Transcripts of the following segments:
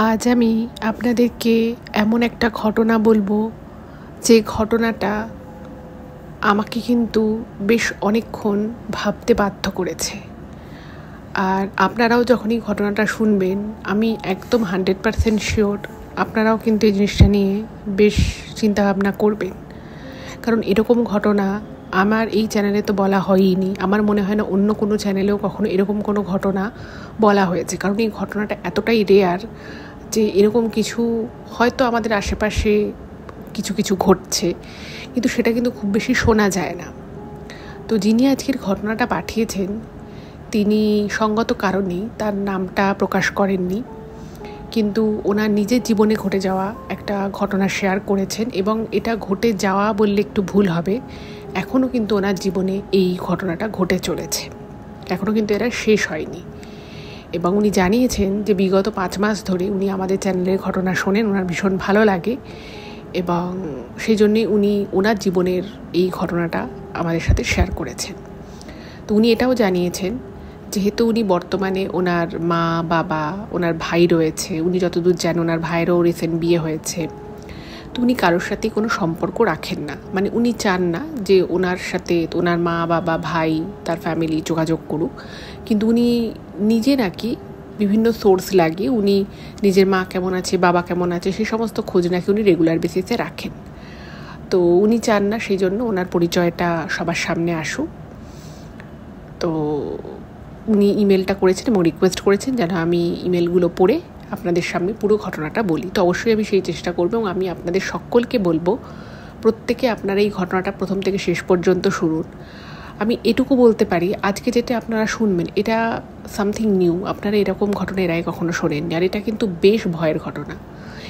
আজ আমি আপনাদেরকে এমন একটা ঘটনা বলবো যে ঘটনাটা আমাকে কিন্তু বেশ অনেকক্ষণ ভাবতে বাধ্য করেছে। আর আপনারাও যখন এই ঘটনাটা শুনবেন আমি একদম 100% শিওর আপনারাও কিন্তু এই জিনিসটা নিয়ে বেশ চিন্তাভাবনা করবেন, কারণ এরকম ঘটনা আমার এই চ্যানেলে তো বলা হয়নি। আমার মনে হয় না অন্য কোনো চ্যানেলেও কখনো এরকম কোনো ঘটনা বলা হয়েছে, কারণ এই ঘটনাটা এতটাই রেয়ার যে এরকম কিছু হয়তো আমাদের আশেপাশে কিছু কিছু ঘটছে, কিন্তু সেটা কিন্তু খুব বেশি শোনা যায় না। তো যিনি আজকের ঘটনাটা পাঠিয়েছেন তিনি সঙ্গত কারণেই তার নামটা প্রকাশ করেননি, কিন্তু ওনার নিজের জীবনে ঘটে যাওয়া একটা ঘটনা শেয়ার করেছেন, এবং এটা ঘটে যাওয়া বললে একটু ভুল হবে, এখনও কিন্তু ওনার জীবনে এই ঘটনাটা ঘটে চলেছে, এখনও কিন্তু এরা শেষ হয়নি। এবং উনি জানিয়েছেন যে বিগত 5 মাস ধরে উনি আমাদের চ্যানেলের ঘটনা শোনেন, ওনার ভীষণ ভালো লাগে, এবং সেই জন্যেই উনি ওনার জীবনের এই ঘটনাটা আমাদের সাথে শেয়ার করেছেন। তো উনি এটাও জানিয়েছেন যেহেতু উনি বর্তমানে ওনার মা বাবা ওনার ভাই রয়েছে, উনি যতদূর জানেন ওনার ভাইয়েরও রিসেন্ট বিয়ে হয়েছে, তো উনি কারোর সাথেই কোনো সম্পর্ক রাখেন না, মানে উনি চান না যে ওনার সাথে ওনার মা বাবা ভাই তার ফ্যামিলি যোগাযোগ করুক, কিন্তু উনি নিজে নাকি বিভিন্ন সোর্স লাগিয়ে উনি নিজের মা কেমন আছে বাবা কেমন আছে সেই সমস্ত খোঁজ নাকি উনি রেগুলার বেসিসে রাখেন। তো উনি চান না সেই জন্য ওনার পরিচয়টা সবার সামনে আসুক। তো উনি ইমেলটা করেছেন এবং রিকোয়েস্ট করেছেন যেন আমি ইমেলগুলো পড়ে আপনাদের সামনে পুরো ঘটনাটা বলি। তো অবশ্যই আমি সেই চেষ্টা করব, এবং আমি আপনাদের সকলকে বলবো প্রত্যেকে আপনারা এই ঘটনাটা প্রথম থেকে শেষ পর্যন্ত শুনুন। আমি এটুকু বলতে পারি, আজকে যেটা আপনারা শুনবেন এটা সামথিং নিউ, আপনারা এরকম ঘটনা এর আগে কখনো শোনেননি, আর এটা কিন্তু বেশ ভয়ের ঘটনা,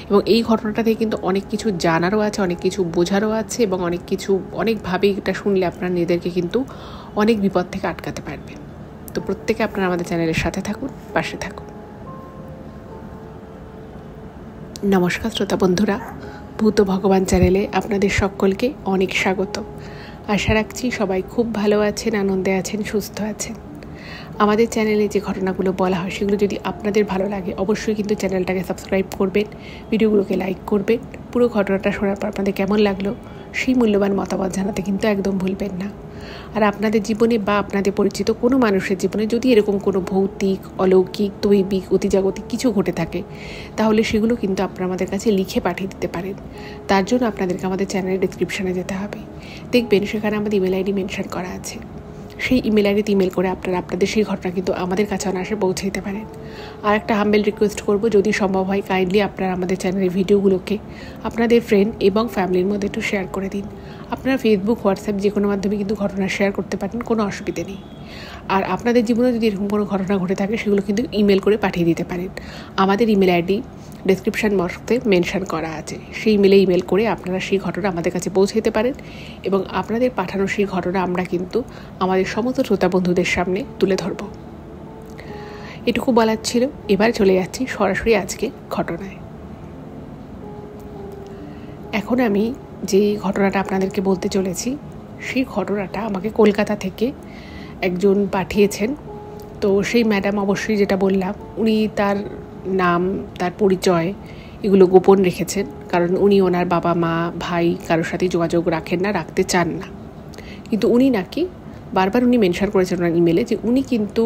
এবং এই ঘটনাটা থেকে কিন্তু অনেক কিছু জানারও আছে, অনেক কিছু বোঝারও আছে, এবং অনেক কিছু অনেকভাবেই এটা শুনলে আপনারা নিজেদেরকে কিন্তু অনেক বিপদ থেকে আটকাতে পারবেন। তো প্রত্যেকে আপনারা আমাদের চ্যানেলের সাথে থাকুন, পাশে থাকুন। নমস্কার শ্রোতা বন্ধুরা, ভূত ভগবান চ্যানেলে আপনাদের সকলকে অনেক স্বাগত। আশা রাখছি সবাই খুব ভালো আছেন, আনন্দে আছেন, সুস্থ আছেন। আমাদের চ্যানেলে যে ঘটনাগুলো বলা হয় সেগুলো যদি আপনাদের ভালো লাগে অবশ্যই কিন্তু চ্যানেলটাকে সাবস্ক্রাইব করবেন, ভিডিওগুলোকে লাইক করবেন। পুরো ঘটনাটা শোনার পর আপনাদের কেমন লাগলো সেই মূল্যবান মতামত জানাতে কিন্তু একদম ভুলবেন না। আর আপনাদের জীবনে বা আপনাদের পরিচিত কোনো মানুষের জীবনে যদি এরকম কোনো ভৌতিক, অলৌকিক, দৈবিক, অতিজাগতিক কিছু ঘটে থাকে তাহলে সেগুলো কিন্তু আপনারা আমাদের কাছে লিখে পাঠিয়ে দিতে পারেন। তার জন্য আপনাদেরকে আমাদের চ্যানেলের ডেসক্রিপশানে যেতে হবে, দেখবেন সেখানে আমাদের ইমেল আইডি মেনশন করা আছে। সেই ইমেল আইডিতে ইমেল করে আপনারা আপনাদের সেই ঘটনা কিন্তু আমাদের কাছে অনায়াসে পৌঁছে দিতে পারেন। আর একটা হাম্বেল রিকোয়েস্ট করব, যদি সম্ভব হয় কাইন্ডলি আপনারা আমাদের চ্যানেলের ভিডিওগুলোকে আপনাদের ফ্রেন্ড এবং ফ্যামিলির মধ্যে একটু শেয়ার করে দিন। আপনারা ফেসবুক, হোয়াটসঅ্যাপ যে কোনো মাধ্যমে কিন্তু ঘটনা শেয়ার করতে পারেন, কোনো অসুবিধে নেই। আর আপনাদের জীবনে যদি এরকম কোনো ঘটনা ঘটে থাকে সেগুলো কিন্তু ইমেল করে পাঠিয়ে দিতে পারেন। আমাদের ইমেল আইডি ডেসক্রিপশান বক্সে মেনশন করা আছে, সেই ইমেলে ইমেল করে আপনারা সেই ঘটনা আমাদের কাছে পৌঁছে দিতে পারেন, এবং আপনাদের পাঠানো সেই ঘটনা আমরা কিন্তু আমাদের সমস্ত শ্রোতা বন্ধুদের সামনে তুলে ধরব। এটুকু বলার ছিল, এবার চলে যাচ্ছি সরাসরি আজকে ঘটনায়। এখন আমি যে ঘটনাটা আপনাদেরকে বলতে চলেছি সেই ঘটনাটা আমাকে কলকাতা থেকে একজন পাঠিয়েছেন। তো সেই ম্যাডাম অবশ্যই যেটা বললাম, উনি তার নাম তার পরিচয় এগুলো গোপন রেখেছেন, কারণ উনি ওনার বাবা মা ভাই কারোর সাথেই যোগাযোগ রাখেন না, রাখতে চান না। কিন্তু উনি নাকি বারবার উনি মেনশন করেছেন ওনার ইমেলে যে উনি কিন্তু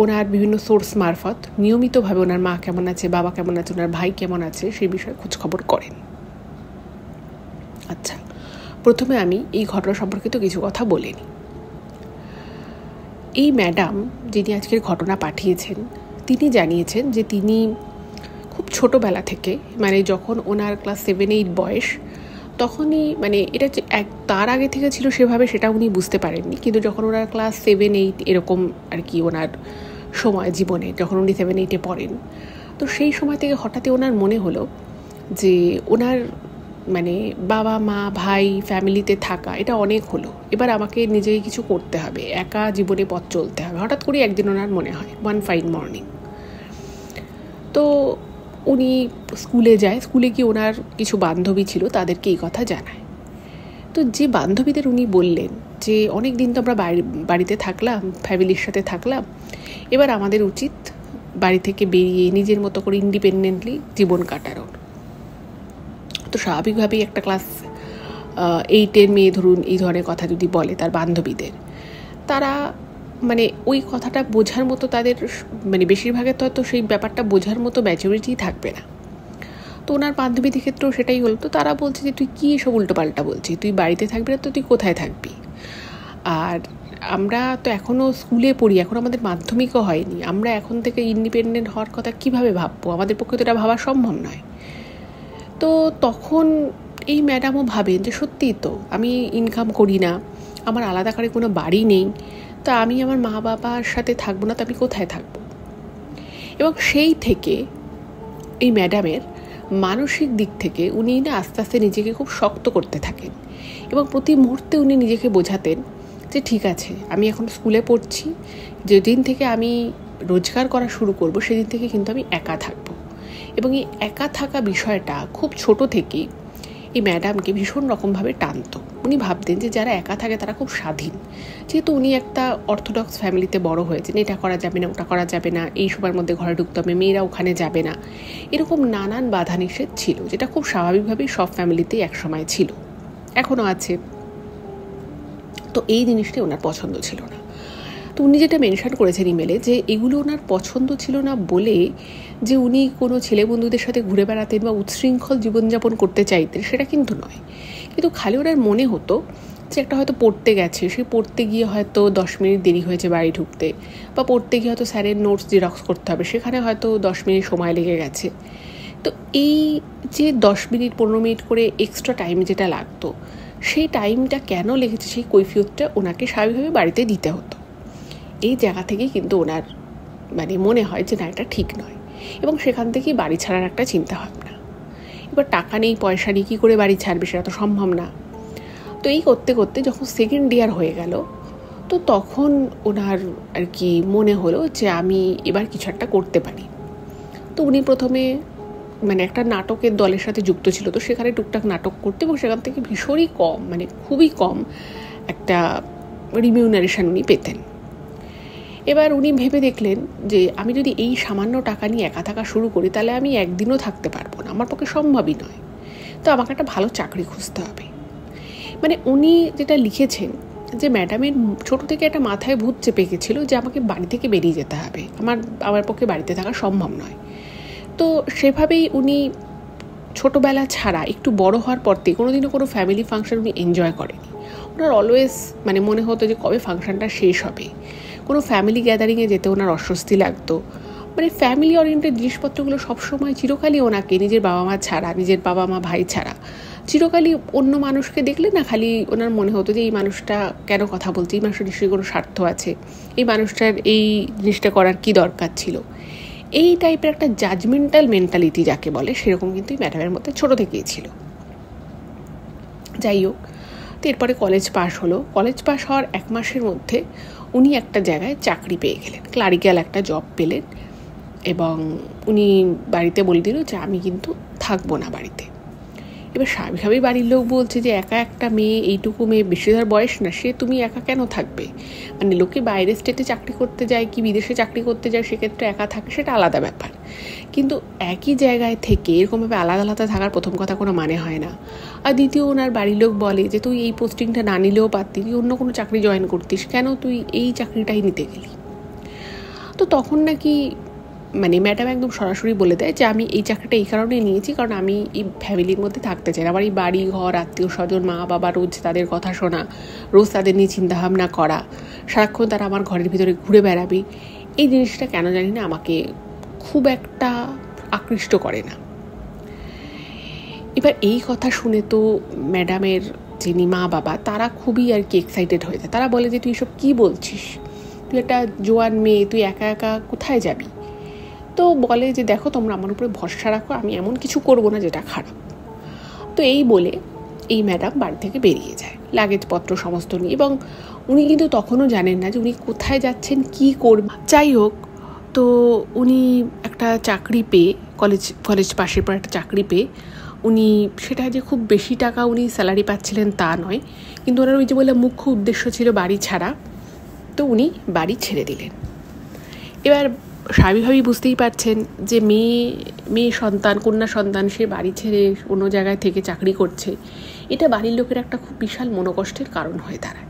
ওনার বিভিন্ন সোর্স মারফত নিয়মিতভাবে ওনার মা কেমন আছে বাবা কেমন আছে ওনার ভাই কেমন আছে সেই বিষয়ে খোঁজখবর করেন। আচ্ছা, প্রথমে আমি এই ঘটনা সম্পর্কিত কিছু কথা বলে নিই। এই ম্যাডাম যিনি আজকের ঘটনা পাঠিয়েছেন তিনি জানিয়েছেন যে তিনি খুব ছোটোবেলা থেকে, মানে যখন ওনার ক্লাস 7-8 বয়স তখনই, মানে এটা যে তার আগে থেকে ছিল সেভাবে সেটা উনি বুঝতে পারেননি, কিন্তু যখন ওনার ক্লাস 7-8 এরকম আর কি ওনার সময় জীবনে, যখন উনি 7-8-এ পড়েন, তো সেই সময় থেকে হঠাৎই ওনার মনে হলো যে ওনার মানে বাবা মা ভাই ফ্যামিলিতে থাকা এটা অনেক হলো, এবার আমাকে নিজেকে কিছু করতে হবে, একা জীবনে পথ চলতে হবে। হঠাৎ করে একদিন ওনার মনে হয় ওয়ান ফাইন মর্নিং। তো উনি স্কুলে যায়, স্কুলে গিয়ে ওনার কিছু বান্ধবী ছিল তাদেরকে এই কথা জানায়। তো যে বান্ধবীদের উনি বললেন যে অনেক দিন তো আমরা বাড়িতে থাকলাম, ফ্যামিলির সাথে থাকলাম, এবার আমাদের উচিত বাড়ি থেকে বেরিয়ে নিজের মতো করে ইন্ডিপেন্ডেন্টলি জীবন কাটানোর। তো স্বাভাবিকভাবেই একটা ক্লাস 8-এর মেয়ে ধরুন এই ধরনের কথা যদি বলে তার বান্ধবীদের, তারা মানে ওই কথাটা বোঝার মতো তাদের মানে বেশিরভাগের তো সেই ব্যাপারটা বোঝার মতো ম্যাচুরিটি থাকবে না। তো ওনার বান্ধবীদের ক্ষেত্রেও সেটাই হলো। তো তারা বলছে যে তুই কী এসব উল্টোপাল্টা বলছিস, তুই বাড়িতে থাকবি না তো তুই কোথায় থাকবি? আর আমরা তো এখনও স্কুলে পড়ি, এখন আমাদের মাধ্যমিকও হয়নি, আমরা এখন থেকে ইন্ডিপেন্ডেন্ট হওয়ার কথা কীভাবে ভাববো? আমাদের পক্ষে তো এটা ভাবা সম্ভব নয়। তো তখন এই ম্যাডামও ভাবেন যে সত্যিই তো আমি ইনকাম করি না, আমার আলাদা করে কোনো বাড়ি নেই, তা আমি আমার মা বাবার সাথে থাকবো না, তো আমি কোথায় থাকবো? এবং সেই থেকে এই ম্যাডামের মানসিক দিক থেকে উনি না আস্তে আস্তে নিজেকে খুব শক্ত করতে থাকেন এবং প্রতি মুহূর্তে উনি নিজেকে বোঝাতেন যে ঠিক আছে, আমি এখন স্কুলে পড়ছি, যেদিন থেকে আমি রোজগার করা শুরু করব সেদিন থেকে কিন্তু আমি একা থাকবো। এবং এই একা থাকা বিষয়টা খুব ছোট থেকেই এই ম্যাডামকে ভীষণ রকমভাবে টানতো। উনি ভাবতেন যে যারা একা থাকে তারা খুব স্বাধীন, যেহেতু উনি একটা অর্থোডক্স ফ্যামিলিতে বড় হয়েছেন, এটা করা যাবে না, ওটা করা যাবে না, এই সময়ের মধ্যে ঘরে ঢুকতে হবে, মেয়েরা ওখানে যাবে না, এরকম নানান বাধা নিষেধ ছিল, যেটা খুব স্বাভাবিকভাবেই সব ফ্যামিলিতেই একসময় ছিল, এখনও আছে। তো এই জিনিসটি ওনার পছন্দ ছিল না। তো উনি যেটা মেনশন করেছেন ইমেলে, যে এগুলো ওনার পছন্দ ছিল না বলে যে উনি কোনো ছেলে বন্ধুদের সাথে ঘুরে বেড়াতেন বা উচ্ছৃঙ্খল জীবনযাপন করতে চাইতেন সেটা কিন্তু নয়, কিন্তু খালি ওনার মনে হতো যে একটা হয়তো পড়তে গেছে, সে পড়তে গিয়ে হয়তো 10 মিনিট দেরি হয়েছে বাড়ি ঢুকতে, বা পড়তে গিয়ে হয়তো স্যারের নোটস জেরক্স করতে হবে, সেখানে হয়তো 10 মিনিট সময় লেগে গেছে। তো এই যে 10 মিনিট 15 মিনিট করে এক্সট্রা টাইম যেটা লাগতো, সেই টাইমটা কেন লেগেছে সেই কৈফিয়তটা ওনাকে স্বাভাবিকভাবে বাড়িতে দিতে হতো। এই জায়গা থেকেই কিন্তু ওনার মানে মনে হয় যে না, এটা ঠিক নয়, এবং সেখান থেকেই বাড়ি ছাড়ার একটা চিন্তা ভাবনা। এবার টাকা নেই, পয়সা নেই, কী করে বাড়ি ছাড়বে, সেটা তো সম্ভব না। তো এই করতে করতে যখন সেকেন্ড ইয়ার হয়ে গেল, তো তখন ওনার আর কি মনে হলো যে আমি এবার কিছু একটা করতে পারি। তো উনি প্রথমে মানে একটা নাটকের দলের সাথে যুক্ত ছিল, তো সেখানে টুকটাক নাটক করতে, এবং সেখান থেকে ভীষণই কম, মানে খুবই কম একটা রিমিউনারেশন উনি পেতেন। এবার উনি ভেবে দেখলেন যে আমি যদি এই সামান্য টাকা নিয়ে একা থাকা শুরু করি তাহলে আমি একদিনও থাকতে পারবো না, আমার পক্ষে সম্ভবই নয়, তো আমাকে একটা ভালো চাকরি খুঁজতে হবে। মানে উনি যেটা লিখেছেন যে ম্যাডামের ছোটো থেকে একটা মাথায় ভূত চেপে গেছিলো যে আমাকে বাড়ি থেকে বেরিয়ে যেতে হবে, আমার পক্ষে বাড়িতে থাকা সম্ভব নয়। তো সেভাবেই উনি ছোটোবেলা ছাড়া একটু বড় হওয়ার পর থেকে কোনোদিনও কোনো ফ্যামিলি ফাংশন উনি এনজয় করেনি। ওনার অলওয়েজ মানে মনে হতো যে কবে ফাংশনটা শেষ হবে। কোনো ফ্যামিলি গ্যাদারিংয়ে যেতে ওনার অস্বস্তি লাগতো। মানে ফ্যামিলি ওরিয়েন্টেড জিনিসপত্রগুলো সবসময় চিরকালই ওনাকে নিজের বাবা মা ছাড়া, নিজের বাবা মা ভাই ছাড়া চিরকালই অন্য মানুষকে দেখলে না খালি ওনার মনে হতো যে এই মানুষটা কেন কথা বলছে, এই মানুষটার নিশ্চয়ই কোনো স্বার্থ আছে, এই মানুষটার এই জিনিসটা করার কি দরকার ছিল। এই টাইপের একটা জাজমেন্টাল মেন্টালিটি যাকে বলে, সেরকম কিন্তু এই ম্যাডামের মধ্যে ছোটো থেকেই ছিল। যাই হোক, তো এরপরে কলেজ পাস হলো। কলেজ পাস হওয়ার 1 মাসের মধ্যে উনি একটা জায়গায় চাকরি পেয়ে গেলেন, ক্লারিক্যাল একটা জব পেলেন, এবং উনি বাড়িতে বলে দিল যে আমি কিন্তু থাকবো না বাড়িতে। এবার স্বাভাবিকভাবেই বাড়ির লোক বলছে যে একা একটা মেয়ে, এইটুকু মেয়ে, বেশি ধর বয়স না, সে তুমি একা কেন থাকবে? মানে লোকে বাইরে স্টেটে চাকরি করতে যায় কি বিদেশে চাকরি করতে যায়, সেক্ষেত্রে একা থাকে, সেটা আলাদা ব্যাপার, কিন্তু একই জায়গায় থেকে এরকমভাবে আলাদা আলাদা থাকার প্রথম কথা কোনো মানে হয় না। আর দ্বিতীয়, ওনার বাড়ির লোক বলে যে তুই এই পোস্টিংটা না নিলেও পারতি, তুই অন্য কোনো চাকরি জয়েন করতিস, কেন তুই এই চাকরিটাই নিতে গেলি? তো তখন নাকি মানে ম্যাডাম একদম সরাসরি বলে দেয় যে আমি এই চাকরিটা এই কারণেই নিয়েছি কারণ আমি এই ফ্যামিলির মধ্যে থাকতে চাই না। আমার এই বাড়ি ঘর, আত্মীয় স্বজন, মা বাবা, রোজ তাদের কথা শোনা, রোজ তাদের নিয়ে চিন্তাভাবনা করা, সারাক্ষণ তারা আমার ঘরের ভিতরে ঘুরে বেড়াবে, এই জিনিসটা কেন জানি না আমাকে খুব একটা আকৃষ্ট করে না। এবার এই কথা শুনে তো ম্যাডামের যিনি মা বাবা তারা খুবই আর কি এক্সাইটেড হয়ে যায়। তারা বলে যে তুই এসব কী বলছিস, তুই একটা জোয়ান মেয়ে, তুই একা একা কোথায় যাবি? তো বলে যে দেখো, তোমরা আমার উপরে ভরসা রাখো, আমি এমন কিছু করবো না যেটা খারাপ। তো এই বলে এই ম্যাডাম বাড়ি থেকে বেরিয়ে যায় লাগেজপত্র সমস্ত নিয়ে, এবং উনি কিন্তু তখনও জানেন না যে উনি কোথায় যাচ্ছেন, কি করবেন। যাই হোক, তো উনি একটা চাকরি পেয়ে, কলেজ পাশের পর একটা চাকরি পেয়ে উনি, সেটা যে খুব বেশি টাকা উনি স্যালারি পাচ্ছিলেন তা নয়, কিন্তু ওনার ওই যে বলে মুখ্য উদ্দেশ্য ছিল বাড়ি ছাড়া, তো উনি বাড়ি ছেড়ে দিলেন। এবার স্বাভাবিকভাবেই বুঝতেই পারছেন যে মেয়ে সন্তান, কন্যা সন্তান, সে বাড়ি ছেড়ে অন্য জায়গায় থেকে চাকরি করছে, এটা বাড়ির লোকের একটা খুব বিশাল মনোকষ্টের কারণ হয়ে দাঁড়ায়।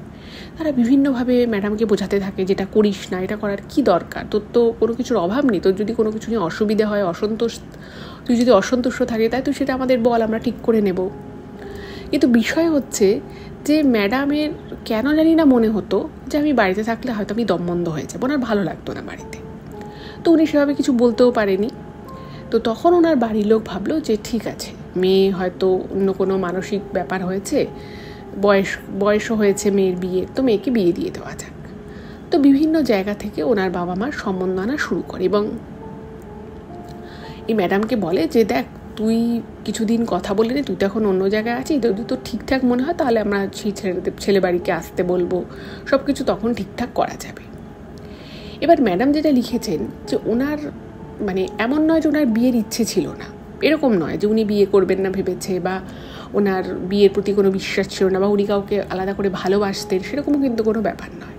তারা বিভিন্নভাবে ম্যাডামকে বোঝাতে থাকে যেটা করিস না, এটা করার কি দরকার, তোর তো কোনো কিছুর অভাব নেই, তোর যদি কোনো কিছু নিয়ে অসুবিধা হয়, তুই যদি অসন্তুষ্ট থাকে, তাই তুই সেটা আমাদের বল, আমরা ঠিক করে নেব। কিন্তু বিষয় হচ্ছে যে ম্যাডামের কেন জানি না মনে হতো যে আমি বাড়িতে থাকলে হয়তো আমি দমবন্ধ হয়ে যাবো, ওনার ভালো লাগতো না বাড়িতে। তো উনি সেভাবে কিছু বলতেও পারেনি। তো তখন ওনার বাড়ির লোক ভাবলো যে ঠিক আছে, মেয়ে হয়তো অন্য কোনো মানসিক ব্যাপার হয়েছে, বয়সও হয়েছে মেয়ের বিয়ে, তো মেয়েকে বিয়ে দিয়ে দেওয়া যাক। তো বিভিন্ন জায়গা থেকে ওনার বাবা মার সম্বন্ধ আনা শুরু করে এবং এই ম্যাডামকে বলে যে দেখ, তুই কিছুদিন কথা বলে নে, তুই তো এখন অন্য জায়গায় আছিস, যদি তোর ঠিকঠাক মনে হয় তাহলে আমরা সেই ছেলে বাড়িকে আসতে বলবো, সব কিছু তখন ঠিকঠাক করা যাবে। এবার ম্যাডাম যেটা লিখেছেন যে ওনার মানে এমন নয় যে ওনার বিয়ের ইচ্ছে ছিল না, এরকম নয় যে উনি বিয়ে করবেন না ভেবেছে, বা ওনার বিয়ের প্রতি কোনো বিশ্বাস ছিল না, বা উনি কাউকে আলাদা করে ভালোবাসতেন, সেরকমও কিন্তু কোনো ব্যাপার নয়।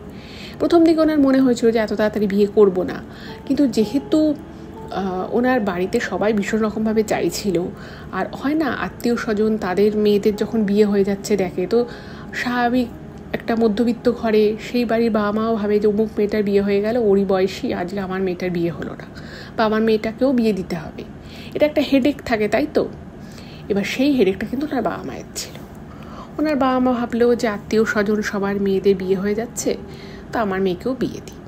প্রথম দিকে ওনার মনে হয়েছিল যে এত তাড়াতাড়ি বিয়ে করব না, কিন্তু যেহেতু ওনার বাড়িতে সবাই ভীষণ রকমভাবে চাইছিল, আর হয় না আত্মীয় স্বজন তাদের মেয়েদের যখন বিয়ে হয়ে যাচ্ছে দেখে, তো স্বাভাবিক একটা মধ্যবিত্ত ঘরে সেই বাড়ির বাবা মাও ভাবে যে অমুক মেয়েটার বিয়ে হয়ে গেল, ওরই বয়সী, আজকে আমার মেয়েটার বিয়ে হলো না, বা আমার মেয়েটাকেও বিয়ে দিতে হবে, এটা একটা হেডেক থাকে, তাই তো। এবার সেই হেডেকটা কিন্তু ওনার বাবা মায়ের ছিল। ওনার বাবা মা ভাবলেও যে আত্মীয় স্বজন সবার মেয়েদের বিয়ে হয়ে যাচ্ছে, তো আমার মেয়েকেও বিয়ে দিই।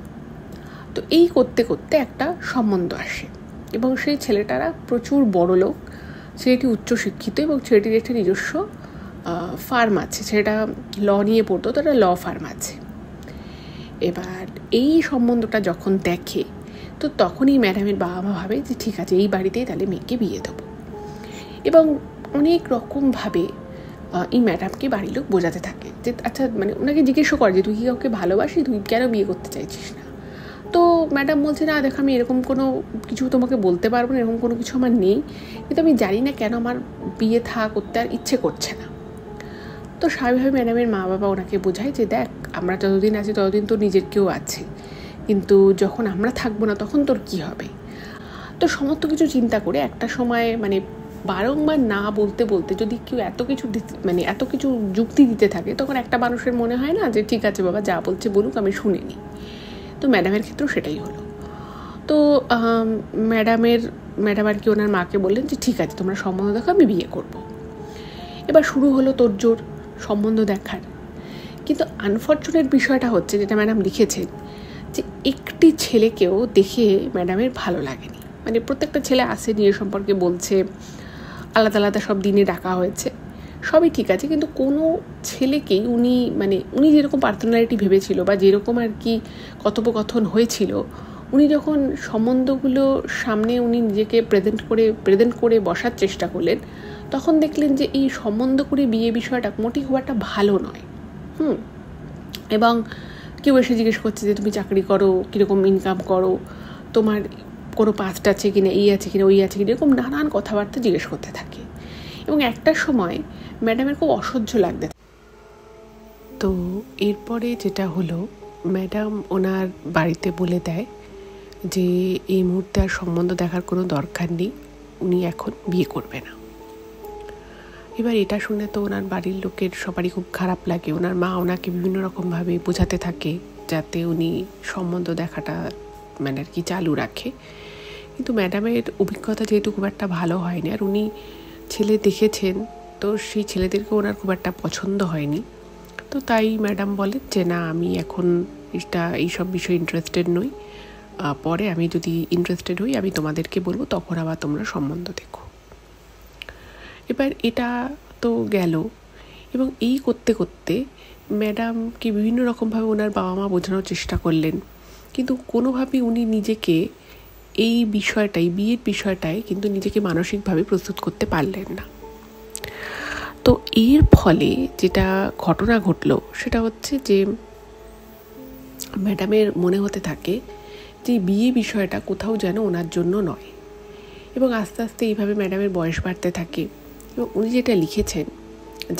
তো এই করতে করতে একটা সম্বন্ধ আসে এবং সেই ছেলেটারা প্রচুর বড় লোক, ছেলেটি উচ্চশিক্ষিত এবং ছেলেটির একটি নিজস্ব ফার্ম আছে, সেটা ল নিয়ে পড়তো, তো একটা ল ফার্ম আছে। এবার এই সম্বন্ধটা যখন দেখে, তো তখনই ম্যাডামের বাবা মা ভাবে যে ঠিক আছে, এই বাড়িতেই তাহলে মেয়েকে বিয়ে দেবো। এবং অনেক রকমভাবে এই ম্যাডামকে বাড়ির লোক বোঝাতে থাকে যে আচ্ছা, মানে ওনাকে জিজ্ঞেসও করে যে তুই কি কাউকে ভালোবাসি, তুই কেন বিয়ে করতে চাইছিস না। তো ম্যাডাম বলছে না দেখ, আমি এরকম কোনো কিছু তোমাকে বলতে পারবো না, এরকম কোনো কিছু আমার নেই, কিন্তু আমি জানি না কেন আমার বিয়ে করতে আর ইচ্ছে করছে না। তো স্বাভাবিকভাবে ম্যাডামের মা বাবা ওনাকে বোঝায় যে দেখ, আমরা যতদিন আছি ততদিন তোর নিজের কেউ আছে, কিন্তু যখন আমরা থাকবো না তখন তোর কি হবে। তো সমস্ত কিছু চিন্তা করে একটা সময় মানে বারংবার না বলতে বলতে যদি কেউ এত কিছু যুক্তি দিতে থাকে, তখন একটা মানুষের মনে হয় না যে ঠিক আছে বাবা, যা বলছে বলুক, আমি শুনে নিই। তো ম্যাডামের ক্ষেত্রেও সেটাই হলো। তো ম্যাডাম আর কি ওনার মাকে বললেন যে ঠিক আছে, তোমরা সম্বন্ধ দেখো, আমি বিয়ে করব। এবার শুরু হলো তোড়জোড় সম্বন্ধ দেখার। কিন্তু আনফর্চুনেট বিষয়টা হচ্ছে, যেটা ম্যাডাম লিখেছেন, যে একটি ছেলেকেও দেখে ম্যাডামের ভালো লাগেনি। মানে প্রত্যেকটা ছেলে আসে, নিজের সম্পর্কে বলছে, আলাদা আলাদা সব দিনে ডাকা হয়েছে, সবই ঠিক আছে, কিন্তু কোনো ছেলেকেই উনি যেরকম পার্সোনালিটি ভেবেছিল বা যেরকম আর কি কথোপকথন হয়েছিল, উনি যখন সম্বন্ধগুলো সামনে উনি নিজেকে প্রেজেন্ট করে বসার চেষ্টা করলেন, তখন দেখলেন যে এই সম্বন্ধ করে বিয়ে বিষয়টা মোটেই খুব একটা ভালো নয়। এবং কেউ এসে জিজ্ঞেস করছে যে তুমি চাকরি করো, কীরকম ইনকাম করো, তোমার কোনো পাস্ট আছে কিনা, এই আছে কিনা, ওই আছে কিনা, এরকম নানান কথাবার্তা জিজ্ঞেস করতে থাকে। এবং একটা সময় ম্যাডামের খুব অসহ্য লাগতে। তো এরপরে যেটা হলো, ম্যাডাম ওনার বাড়িতে বলে দেয় যে এই মুহূর্তে আর সম্বন্ধ দেখার কোনো দরকার নেই, উনি এখন বিয়ে করবে না। এবার এটা শুনে তো ওনার বাড়ির লোকের সবারই খুব খারাপ লাগে। ওনার মা ওনাকে বিভিন্ন রকমভাবে বোঝাতে থাকে যাতে উনি সম্বন্ধ দেখাটা আর কি চালু রাখে। কিন্তু ম্যাডামের অভিজ্ঞতা যেহেতু খুব একটা ভালো হয়নি, আর উনি ছেলে দেখেছেন, তো সেই ছেলেদেরকে ওনার খুব একটা পছন্দ হয়নি। তো তাই ম্যাডাম বলেন যে না, আমি এখন এইসব বিষয়ে ইন্টারেস্টেড নই, পরে আমি যদি ইন্টারেস্টেড হই আমি তোমাদেরকে বলবো, তখন আবার তোমরা সম্বন্ধ দেখো। এবার এটা তো গেল, এবং এই করতে করতে ম্যাডামকে বিভিন্ন রকমভাবে ওনার বাবা মা বোঝানোর চেষ্টা করলেন, কিন্তু কোনোভাবেই উনি নিজেকে এই বিয়ের বিষয়টায় কিন্তু নিজেকে মানসিকভাবে প্রস্তুত করতে পারলেন না। তো এর ফলে যেটা ঘটনা ঘটলো সেটা হচ্ছে যে ম্যাডামের মনে হতে থাকে যে বিয়ে বিষয়টা কোথাও যেন ওনার জন্য নয়, এবং আস্তে আস্তে এইভাবে ম্যাডামের বয়স বাড়তে থাকে। এবং উনি যেটা লিখেছেন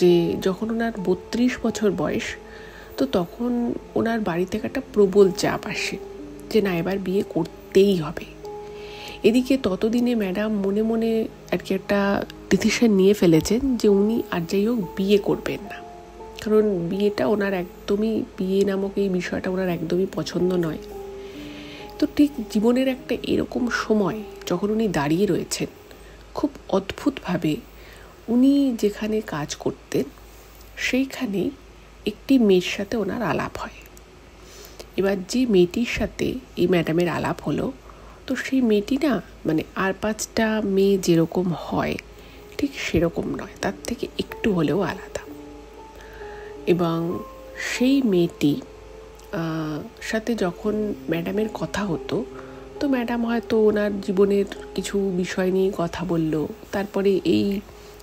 যে যখন ওনার 32 বছর বয়স, তো তখন ওনার বাড়ি থেকে একটা প্রবল চাপ আসে যে না, এবার বিয়ে করতেই হবে। এদিকে ততদিনে ম্যাডাম মনে মনে আর কি একটা ডিসিশন নিয়ে ফেলেছেন যে উনি আর যাই হোক বিয়ে করবেন না, কারণ বিয়েটা ওনার একদমই, বিয়ে নামক এই বিষয়টা ওনার একদমই পছন্দ নয়। তো ঠিক জীবনের একটা এরকম সময় যখন উনি দাঁড়িয়ে রয়েছেন, খুব অদ্ভুতভাবে উনি যেখানে কাজ করতেন সেইখানেই একটি মেয়ের সাথে ওনার আলাপ হয়। এবার যে মেয়েটির সাথে এই ম্যাডামের আলাপ হলো, তো সেই মেয়েটি না মানে আর 5টা মেয়ে যেরকম হয় ঠিক সেরকম নয়, তার থেকে একটু হলেও আলাদা। এবং সেই মেয়েটি সাথে যখন ম্যাডামের কথা হতো, তো ম্যাডাম হয়তো ওনার জীবনের কিছু বিষয় নিয়ে কথা বলল। তারপরে এই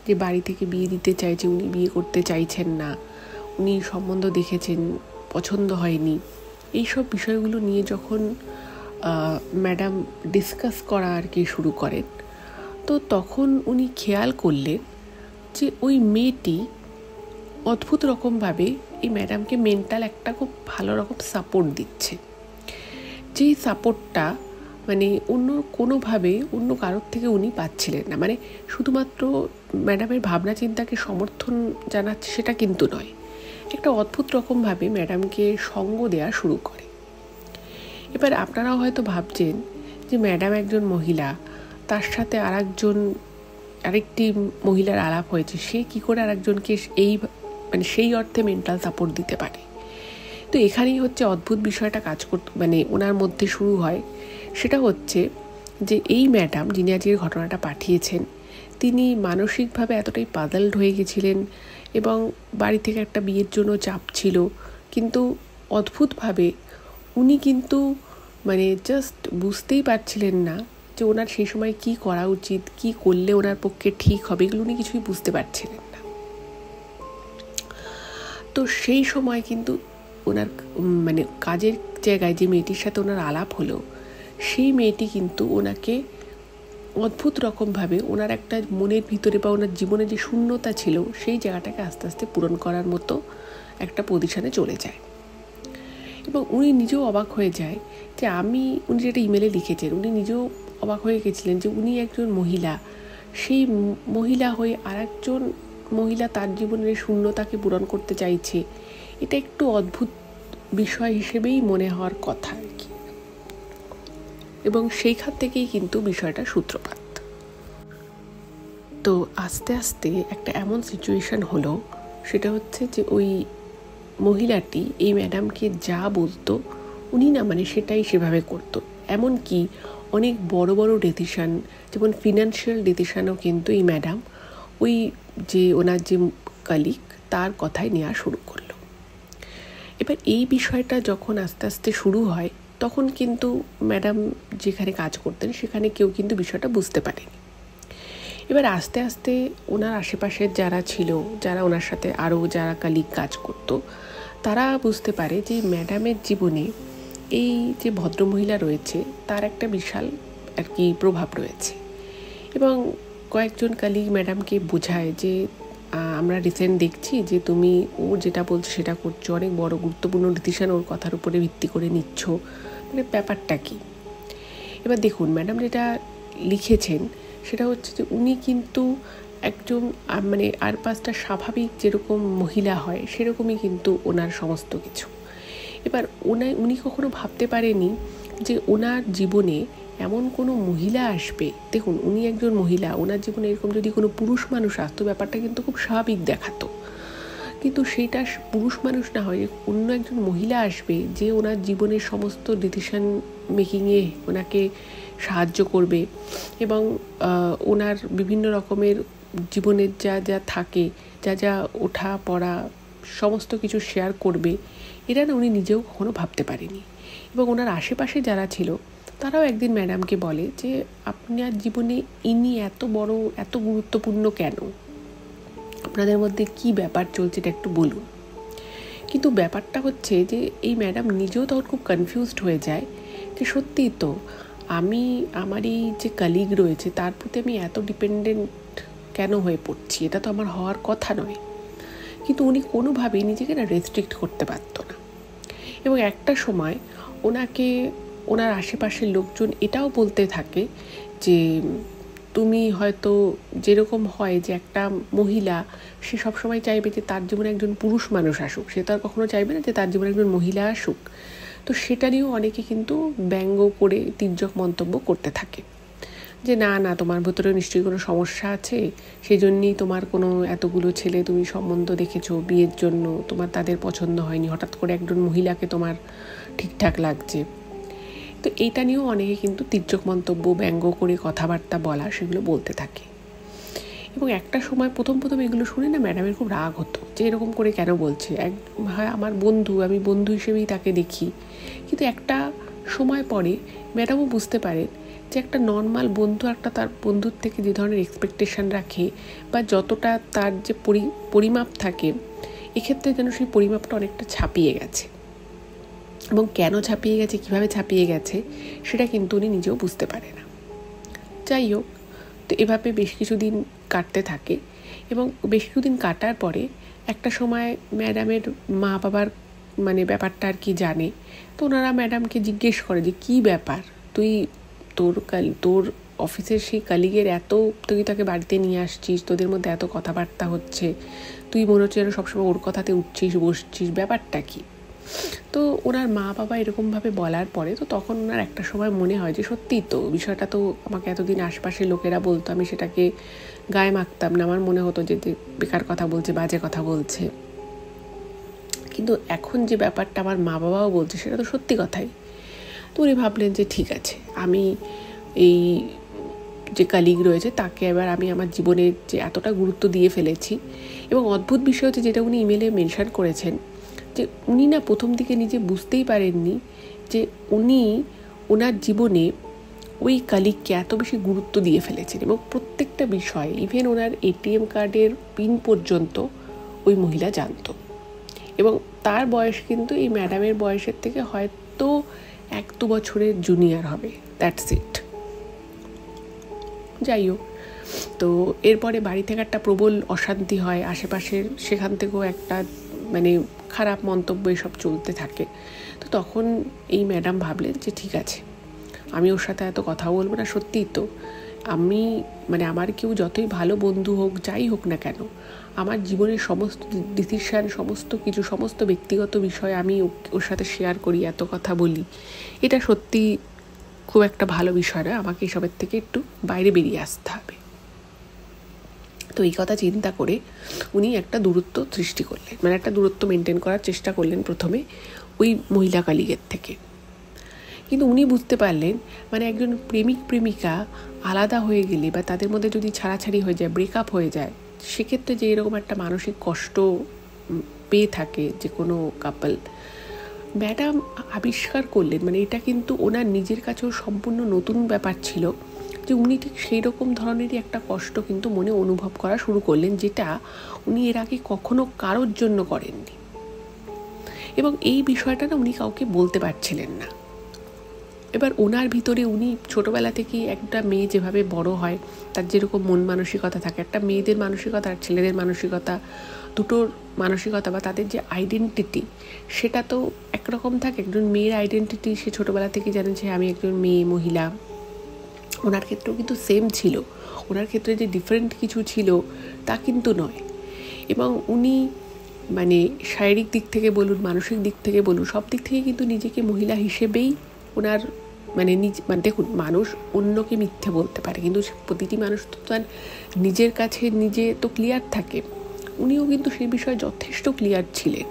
যে বাড়ি থেকে বিয়ে দিতে চাইছে, উনি বিয়ে করতে চাইছেন না, উনি সম্বন্ধ দেখেছেন, পছন্দ হয়নি, এইসব বিষয়গুলো নিয়ে যখন ম্যাডাম ডিসকাস করা আর কি শুরু করেন, তো তখন উনি খেয়াল করলেন যে ওই মেয়েটি অদ্ভুত রকমভাবে এই ম্যাডামকে মেন্টাল একটা খুব ভালো রকম সাপোর্ট দিচ্ছে, যেই সাপোর্টটা মানে অন্য কোনোভাবে অন্য কারোর থেকে উনি পাচ্ছিলেন না। মানে শুধুমাত্র ম্যাডামের ভাবনা চিন্তাকে সমর্থন জানাচ্ছে সেটা কিন্তু নয়, একটা অদ্ভুত রকমভাবে ম্যাডামকে সঙ্গ দেওয়া শুরু করে। এবার আপনারাও হয়তো ভাবছেন যে ম্যাডাম একজন মহিলা, তার সাথে আরেকটি মহিলার আলাপ হয়েছে, সে কি করে আরেকজনকে এই মানে সেই অর্থে মেন্টাল সাপোর্ট দিতে পারে। তো এখানেই হচ্ছে অদ্ভুত বিষয়টা কাজ করতে মানে ওনার মধ্যে শুরু হয়। সেটা হচ্ছে যে এই ম্যাডাম যিনি আজকের ঘটনাটা পাঠিয়েছেন, তিনি মানসিকভাবে এতটাই পাজলড হয়ে গেছিলেন এবং বাড়ি থেকে একটা বিয়ের জন্য চাপ ছিল, কিন্তু অদ্ভুতভাবে উনি কিন্তু মানে জাস্ট বুঝতেই পারছিলেন না যে ওনার সেই সময় কি করা উচিত, কি করলে ওনার পক্ষে ঠিক হবে, এগুলো উনি কিছুই বুঝতে পারছিলেন না। তো সেই সময় কিন্তু ওনার মানে কাজের জায়গায় যে মেয়েটির সাথে ওনার আলাপ হলো, সেই মেয়েটি কিন্তু ওনাকে অদ্ভুত রকমভাবে ওনার একটা মনের ভিতরে বা ওনার জীবনে যে শূন্যতা ছিল সেই জায়গাটাকে আস্তে আস্তে পূরণ করার মতো একটা পজিশনে চলে যায়। এবং উনি নিজেও অবাক হয়ে যায় যে উনি যেটা ইমেলে লিখেছেন, উনি নিজেও অবাক হয়ে গেছিলেন যে উনি একজন মহিলা, সেই মহিলা হয়ে আর একজন মহিলা তার জীবনের শূন্যতাকে পূরণ করতে চাইছে। এটা একটু অদ্ভুত বিষয় হিসেবেই মনে হওয়ার কথা আর কি। এবং সেইখান থেকেই কিন্তু বিষয়টা সূত্রপাত। তো আস্তে আস্তে একটা এমন সিচুয়েশন হলো, সেটা হচ্ছে যে ওই মহিলাটি এই ম্যাডামকে যা বলতো উনি না মানে সেটাই সেভাবে করতো। এমনকি অনেক বড় বড় ডিসিশান, যেমন ফিনান্সিয়াল ডিসিশানও কিন্তু এই ম্যাডাম ওই যে ওনার যে কলিগ তার কথাই নেওয়া শুরু করলো। এবার এই বিষয়টা যখন আস্তে আস্তে শুরু হয়, তখন কিন্তু ম্যাডাম যেখানে কাজ করতেন সেখানে কেউ কিন্তু বিষয়টা বুঝতে পারেনি। এবার আস্তে আস্তে ওনার আশেপাশের যারা ছিল, যারা ওনার সাথে আরও যারা কলিগ কাজ করতো, তারা বুঝতে পারে যে ম্যাডামের জীবনে এই যে ভদ্রমহিলা রয়েছে তার একটা বিশাল আর কি প্রভাব রয়েছে। এবং কয়েকজন কলিগ ম্যাডামকে বোঝায় যে আমরা রিসেন্ট দেখছি যে তুমি ও যেটা বলছে সেটা করছো, অনেক বড় গুরুত্বপূর্ণ ডিসিশন ওর কথার উপরে ভিত্তি করে নিচ্ছ, মানে ব্যাপারটা কি। এবার দেখুন ম্যাডাম যেটা লিখেছেন সেটা হচ্ছে যে উনি কিন্তু একজন মানে আর 5টা স্বাভাবিক যেরকম মহিলা হয় সেরকমই কিন্তু ওনার সমস্ত কিছু। এবার উনি কখনো ভাবতে পারেনি যে ওনার জীবনে এমন কোনো মহিলা আসবে। দেখুন উনি একজন মহিলা, ওনার জীবনে এরকম যদি কোনো পুরুষ মানুষ আসতো ব্যাপারটা কিন্তু খুব স্বাভাবিক দেখাতো, কিন্তু সেইটা পুরুষ মানুষ না হয়ে অন্য একজন মহিলা আসবে যে ওনার জীবনের সমস্ত ডিসিশন মেকিংয়ে ওনাকে সাহায্য করবে এবং ওনার বিভিন্ন রকমের জীবনের যা যা থাকে, যা যা ওঠা পড়া সমস্ত কিছু শেয়ার করবে, এটা না উনি নিজেও কখনো ভাবতে পারেনি। এবং ওনার আশেপাশে যারা ছিল তারাও একদিন ম্যাডামকে বলে যে আপনার জীবনে ইনি এত বড় এত গুরুত্বপূর্ণ কেন, আপনাদের মধ্যে কি ব্যাপার চলছে এটা একটু বলুন। কিন্তু ব্যাপারটা হচ্ছে যে এই ম্যাডাম নিজেও তখন খুব কনফিউজড হয়ে যায় যে সত্যিই তো আমার এই যে কলিগ রয়েছে তার প্রতি আমি এত ডিপেন্ডেন্ট কেন হয়ে পড়ছি, এটা তো আমার হওয়ার কথা নয়। কিন্তু উনি কোনোভাবেই নিজেকে না রেস্ট্রিক্ট করতে পারতো না। এবং একটা সময় ওনাকে ওনার আশেপাশের লোকজন এটাও বলতে থাকে যে তুমি হয়তো যেরকম হয় যে একটা মহিলা সে সবসময় চাইবে যে তার জীবনে একজন পুরুষ মানুষ আসুক, সে তো আর কখনো চাইবে না যে তার জীবনে একজন মহিলা আসুক। তো সেটা নিয়েও অনেকে কিন্তু ব্যঙ্গ করে তির্যক মন্তব্য করতে থাকে যে না না, তোমার ভেতরে নিশ্চয়ই কোনো সমস্যা আছে, সেই জন্যই তোমার কোনো এতগুলো ছেলে তুমি সম্বন্ধ দেখেছো বিয়ের জন্য, তোমার তাদের পছন্দ হয়নি, হঠাৎ করে একজন মহিলাকে তোমার ঠিকঠাক লাগছে। তো এইটা নিয়েও অনেকে কিন্তু তির্যক মন্তব্য, ব্যঙ্গ করে কথাবার্তা বলা, সেগুলো বলতে থাকে। এবং একটা সময় প্রথম এগুলো শুনে না ম্যাডামের খুব রাগ হতো যে এরকম করে কেন বলছে, হয় আমার বন্ধু, আমি বন্ধু হিসেবেই তাকে দেখি। কিন্তু একটা সময় পরে ম্যাডামও বুঝতে পারেন যে একটা নর্মাল বন্ধু একটা তার বন্ধুর থেকে যে ধরনের এক্সপেকটেশন রাখে বা যতটা তার যে পরিমাপ থাকে, এক্ষেত্রে যেন সেই পরিমাপটা অনেকটা ছাপিয়ে গেছে। এবং কেন ছাপিয়ে গেছে, কীভাবে ছাপিয়ে গেছে, সেটা কিন্তু উনি নিজেও বুঝতে পারে না। যাই হোক, তো এভাবে বেশ কিছুদিন কাটতে থাকে এবং বেশ কিছুদিন কাটার পরে একটা সময় ম্যাডামের মা বাবার ব্যাপারটা আর কি জানে। তো ওনারা ম্যাডামকে জিজ্ঞেস করে যে কী ব্যাপার, তুই তোর অফিসের সেই কালিগের তুই তাকে বাড়িতে নিয়ে আসছিস, তোদের মধ্যে এত কথাবার্তা হচ্ছে, তুই মনে হচ্ছে যেন সবসময় ওর কথাতে উঠছিস বসছিস, ব্যাপারটা কী? তো ওনার মা বাবা এরকমভাবে বলার পরে তো তখন ওনার একটা সময় মনে হয় যে সত্যিই তো বিষয়টা তো আমাকে এতদিন আশপাশের লোকেরা বলতো, আমি সেটাকে গায়ে মাখতাম না, আমার মনে হতো যে বেকার কথা বলছে, বাজে কথা বলছে। কিন্তু এখন যে ব্যাপারটা আমার মা বাবাও বলছে সেটা তো সত্যি কথাই। তো উনি ভাবলেন যে ঠিক আছে, আমি এই যে কালিগ রয়েছে তাকে এবার আমি আমার জীবনের যে এতটা গুরুত্ব দিয়ে ফেলেছি। এবং অদ্ভুত বিষয় হচ্ছে যেটা উনি ইমেলে মেনশন করেছেন যে উনি না প্রথম দিকে নিজে বুঝতেই পারেননি যে উনি ওনার জীবনে ওই কালিগকে এত বেশি গুরুত্ব দিয়ে ফেলেছেন এবং প্রত্যেকটা বিষয়, ইভেন ওনার এটিএম কার্ডের পিন পর্যন্ত ওই মহিলা জানত। এবং তার বয়স কিন্তু এই ম্যাডামের বয়সের থেকে হয়তো 1-2 বছরের জুনিয়র হবে, দ্যাটস ইট। যাই হোক, তো এরপরে বাড়ি থেকে একটা প্রবল অশান্তি হয়, আশেপাশের সেখান থেকেও একটা খারাপ মন্তব্য এসব চলতে থাকে। তো তখন এই ম্যাডাম ভাবলেন যে ঠিক আছে, আমি ওর সাথে এত কথা বলবো না। সত্যিই তো আমি আমার কেউ যতই ভালো বন্ধু হোক, যাই হোক না কেন, আমার জীবনের সমস্ত ডিসিশান, সমস্ত কিছু, সমস্ত ব্যক্তিগত বিষয় আমি ওর সাথে শেয়ার করি, এত কথা বলি, এটা সত্যি খুব একটা ভালো বিষয় না, আমাকে এসবের থেকে একটু বাইরে বেরিয়ে আসতে হবে। তো এই কথা চিন্তা করে উনি একটা দূরত্ব সৃষ্টি করলেন, একটা দূরত্ব মেনটেন করার চেষ্টা করলেন প্রথমে ওই মহিলা কালিগের থেকে। কিন্তু উনি বুঝতে পারলেন একজন প্রেমিক প্রেমিকা আলাদা হয়ে গেলে বা তাদের মধ্যে যদি ছাড়াছাড়ি হয়ে যায়, ব্রেকআপ হয়ে যায়, সেক্ষেত্রে যে এরকম একটা মানসিক কষ্ট পেয়ে থাকে যে কোনো কাপল, ম্যাডাম আবিষ্কার করলেন এটা কিন্তু ওনার নিজের কাছেও সম্পূর্ণ নতুন ব্যাপার ছিল যে উনি ঠিক সেই রকম ধরনেরই একটা কষ্ট কিন্তু মনে অনুভব করা শুরু করলেন, যেটা উনি এর আগে কখনো কারোর জন্য করেননি। এবং এই বিষয়টা না উনি কাউকে বলতে পারছিলেন না। এবার ওনার ভিতরে উনি ছোটোবেলা থেকেই একটা মেয়ে যেভাবে বড় হয়, তার যেরকম মন মানসিকতা থাকে, একটা মেয়েদের মানসিকতা আর ছেলেদের মানসিকতা, দুটোর মানসিকতা বা তাদের যে আইডেন্টিটি, সেটা তো একরকম থাকে। একজন মেয়ের আইডেন্টিটি সে ছোটোবেলা থেকে জানেন যে আমি একজন মেয়ে, মহিলা। ওনার ক্ষেত্রেও কিন্তু সেম ছিল, ওনার ক্ষেত্রে যে ডিফারেন্ট কিছু ছিল তা কিন্তু নয়। এবং উনি শারীরিক দিক থেকে বলুন, মানসিক দিক থেকে বলুন, সব দিক থেকে কিন্তু নিজেকে মহিলা হিসেবেই ওনার দেখুন, মানুষ অন্যকে মিথ্যে বলতে পারে, কিন্তু প্রতিটি মানুষ তো তার নিজের কাছে নিজে তো ক্লিয়ার থাকে। উনিও কিন্তু সেই বিষয়ে যথেষ্ট ক্লিয়ার ছিলেন,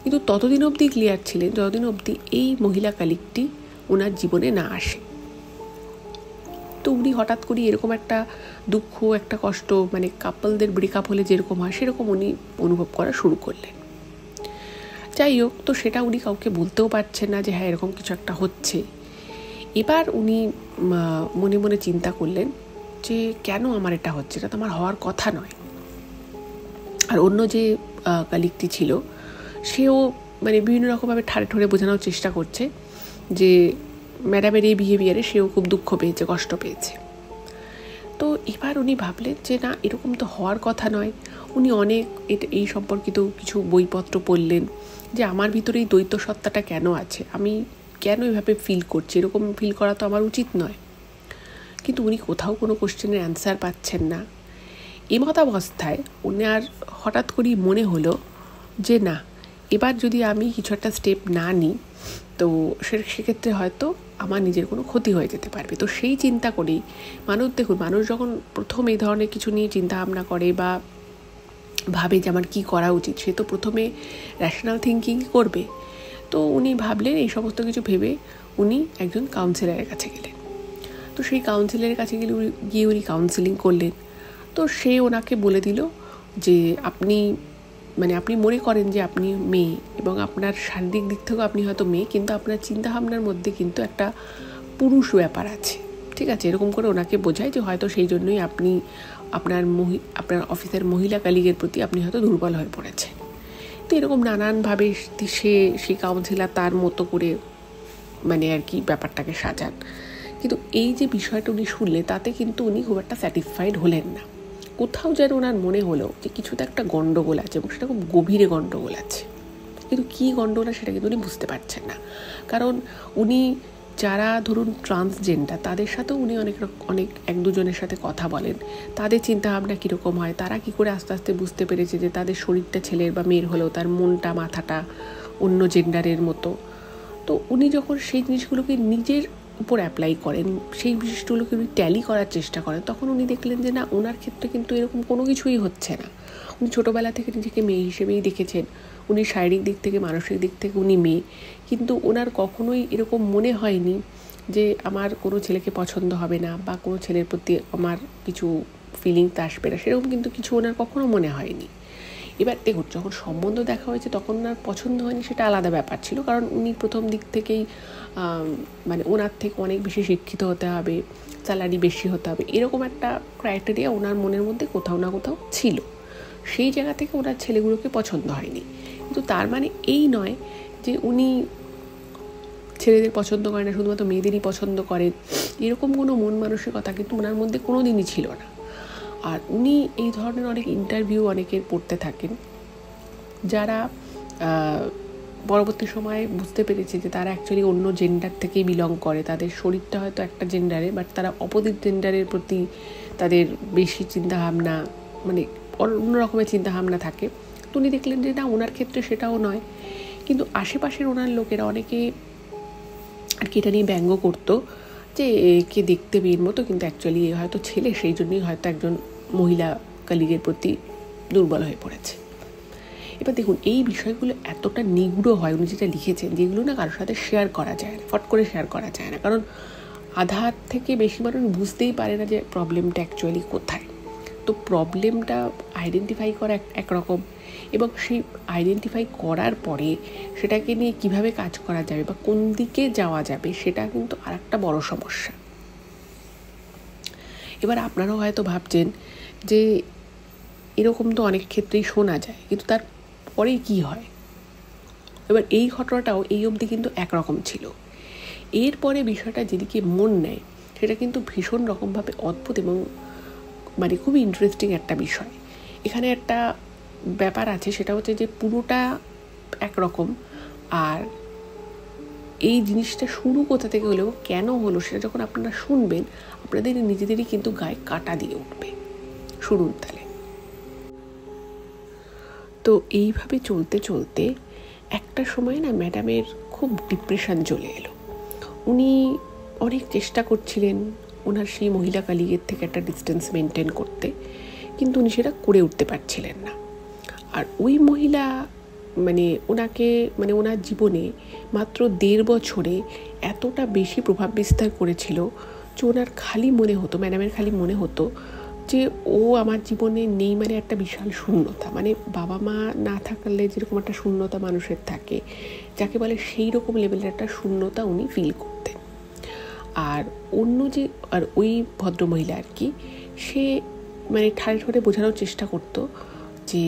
কিন্তু ততদিন অবধি ক্লিয়ার ছিলেন যতদিন অবধি এই মহিলা কালিগটি ওনার জীবনে না আসে। তো উনি হঠাৎ করে এরকম একটা দুঃখ, একটা কষ্ট, কাপলদের ব্রেকআপ হলে যেরকম হয় সেরকম উনি অনুভব করা শুরু করলেন। যাই হোক, তো সেটা উনি কাউকে বলতেও পারছেন না যে হ্যাঁ এরকম কিছু একটা হচ্ছে। এবার উনি মনে মনে চিন্তা করলেন যে কেন আমার এটা হচ্ছে, এটা তো আমার হওয়ার কথা নয়। আর অন্য যে কালিগটি ছিল সেও বিভিন্ন রকমভাবে ঠাড়ে ঠোড়ে বোঝানোর চেষ্টা করছে যে ম্যাডামের এই বিহেভিয়ারে সেও খুব দুঃখ পেয়েছে, কষ্ট পেয়েছে। তো এবার উনি ভাবলেন যে না, এরকম তো হওয়ার কথা নয়। উনি অনেক এই সম্পর্কিত কিছু বইপত্র পড়লেন যে আমার ভিতরে এই দ্বৈত সত্তাটা কেন আছে, আমি কেন এভাবে ফিল করছে, এরকম ফিল করা তো আমার উচিত নয়। কিন্তু উনি কোথাও কোনো কোশ্চেনের অ্যান্সার পাচ্ছেন না। এমতাবস্থায় উনার হঠাৎ করেই মনে হলো যে না, এবার যদি আমি কিছু একটা স্টেপ না নিই তো সেক্ষেত্রে হয়তো আমার নিজের কোনো ক্ষতি হয়ে যেতে পারবে। তো সেই চিন্তা করেই মানুষ যখন প্রথম এই ধরনের কিছু নিয়ে চিন্তা ভাবনা করে বা ভাবে যে আমার কী করা উচিত, সে তো প্রথমে র্যাশনাল থিঙ্কিং করবে। তো উনি ভাবলেন, এই সমস্ত কিছু ভেবে উনি একজন কাউন্সিলরের কাছে গেলেন। তো সেই কাউন্সিলরের কাছে গিয়ে উনি কাউন্সিলিং করলেন। তো সে ওনাকে বলে দিল যে আপনি মনে করেন যে আপনি মেয়ে এবং আপনার শারীরিক দিক থেকেও আপনি হয়তো মেয়ে, কিন্তু আপনার চিন্তাভাবনার মধ্যে কিন্তু একটা পুরুষ ব্যাপার আছে, ঠিক আছে। এরকম করে ওনাকে বোঝায় যে হয়তো সেই জন্যই আপনি আপনার অফিসের মহিলা কলিগের প্রতি আপনি হয়তো দুর্বল হয়ে পড়েছেন। তো এরকম নানানভাবে সেই কাউন্সিলার তার মতো করে আর কি ব্যাপারটাকে সাজান। কিন্তু এই যে বিষয়টা উনি শুনলে তাতে কিন্তু উনি খুব একটা স্যাটিসফাইড হলেন না। কোথাও যেন ওনার মনে হলো যে কিছুতে একটা গণ্ডগোল আছে এবং সেটা খুব গভীরে গণ্ডগোল আছে। কিন্তু কী গণ্ডগোল সেটা কিন্তু উনি বুঝতে পারছেন না। কারণ উনি যারা ধরুন ট্রান্সজেন্ডার, তাদের সাথেও উনি অনেক এক দুজনের সাথে কথা বলেন, তাদের চিন্তাভাবনা কীরকম হয়, তারা কী করে আস্তে আস্তে বুঝতে পেরেছে যে তাদের শরীরটা ছেলের বা মেয়ের হলেও তার মনটা মাথাটা অন্য জেন্ডারের মতো। তো উনি যখন সেই জিনিসগুলোকে নিজের উপর অ্যাপ্লাই করেন, সেই জিনিসগুলোকে উনি ট্যালি করার চেষ্টা করেন, তখন উনি দেখলেন যে না, ওনার ক্ষেত্রে কিন্তু এরকম কোনো কিছুই হচ্ছে না। উনি ছোটোবেলা থেকে নিজেকে মেয়ে হিসেবেই দেখেছেন। উনি শারীরিক দিক থেকে মানসিক দিক থেকে উনি মেয়ে, কিন্তু ওনার কখনোই এরকম মনে হয়নি যে আমার কোনো ছেলেকে পছন্দ হবে না বা কোনো ছেলের প্রতি আমার কিছু ফিলিংস আসবে না, সেরকম কিন্তু কিছু ওনার কখনো মনে হয়নি। এবার দেখুন, যখন সম্বন্ধ দেখা হয়েছে তখন ওনার পছন্দ হয়নি, সেটা আলাদা ব্যাপার ছিল। কারণ উনি প্রথম দিক থেকেই ওনার থেকে অনেক বেশি শিক্ষিত হতে হবে, স্যালারি বেশি হতে হবে, এরকম একটা ক্রাইটেরিয়া ওনার মনের মধ্যে কোথাও না কোথাও ছিল। সেই জায়গা থেকে ওনার ছেলেগুলোকে পছন্দ হয়নি। কিন্তু তার মানে এই নয় যে উনি ছেলেদের পছন্দ করেন না, শুধুমাত্র মেয়েদেরই পছন্দ করেন, এরকম কোনো মন মানসিকতা কিন্তু ওনার মধ্যে কোনো দিনই ছিল না। আর উনি এই ধরনের অনেক ইন্টারভিউ অনেকের পড়তে থাকেন, যারা পরবর্তী সময়ে বুঝতে পেরেছে যে তারা অ্যাকচুয়ালি অন্য জেন্ডার থেকেই বিলং করে। তাদের শরীরটা হয়তো একটা জেন্ডারে, বাট তারা অপোজিট জেন্ডারের প্রতি তাদের বেশি চিন্তাভাবনা, অন্য রকমের চিন্তাভাবনা থাকে। তো উনি দেখলেন যে না, ওনার ক্ষেত্রে সেটাও নয়। কিন্তু আশেপাশের ওনার লোকেরা অনেকে আর কি এটা নিয়ে ব্যঙ্গ করতো যে কে দেখতে মেয়ের মতো, কিন্তু অ্যাকচুয়ালি হয়তো ছেলে, সেই জন্যই হয়তো একজন মহিলা কলিগের প্রতি দুর্বল হয়ে পড়েছে। এবার দেখুন, এই বিষয়গুলো এতটা নিগুড় হয় উনি যেটা লিখেছেন, যেগুলো না কারোর সাথে শেয়ার করা যায় না, ফট করে শেয়ার করা যায় না। কারণ আধার থেকে বেশি মানুষ বুঝতেই পারে না যে প্রবলেমটা অ্যাকচুয়ালি কোথায়। তো প্রবলেমটা আইডেন্টিফাই করা একরকম, এবং সেই আইডেন্টিফাই করার পরে সেটাকে নিয়ে কিভাবে কাজ করা যাবে বা কোন দিকে যাওয়া যাবে, সেটা কিন্তু আর একটা বড় সমস্যা। এবার আপনারাও হয়তো ভাবছেন যে এরকম তো অনেক ক্ষেত্রেই শোনা যায়, কিন্তু তারপরেই কী হয়। এবার এই ঘটনাটাও এই অবধি কিন্তু একরকম ছিল। এরপরে বিষয়টা যেদিকে মন নেয় সেটা কিন্তু ভীষণ রকমভাবে অদ্ভুত এবং খুবই ইন্টারেস্টিং একটা বিষয়। এখানে একটা ব্যাপার আছে, সেটা হচ্ছে যে পুরোটা একরকম, আর এই জিনিসটা শুরু কোথা থেকে হলো, কেন হলো, সেটা যখন আপনারা শুনবেন আপনাদের নিজেদেরই কিন্তু গায়ে কাঁটা দিয়ে উঠবে। শুনুন তাহলে। তো এইভাবে চলতে চলতে একটা সময় না ম্যাডামের খুব ডিপ্রেশন চলে এলো। উনি অনেক চেষ্টা করছিলেন ওনার সেই মহিলা কলিগের থেকে একটা ডিস্টেন্স মেনটেন করতে, কিন্তু উনি সেটা করে উঠতে পারছিলেন না। আর ওই মহিলা ওনাকে ওনার জীবনে মাত্র 1.5 বছরে এতটা বেশি প্রভাব বিস্তার করেছিল যে ওনার ম্যাডামের খালি মনে হতো যে ও আমার জীবনে নেই, একটা বিশাল শূন্যতা। বাবা মা না থাকলে যেরকম একটা শূন্যতা মানুষের থাকে, যাকে বলে সেই রকম লেভেলের একটা শূন্যতা উনি ফিল করতেন। আর ওই ভদ্রমহিলা আর কি, সে ঠাড়ে ঠাড়ে বোঝানোর চেষ্টা করতো যে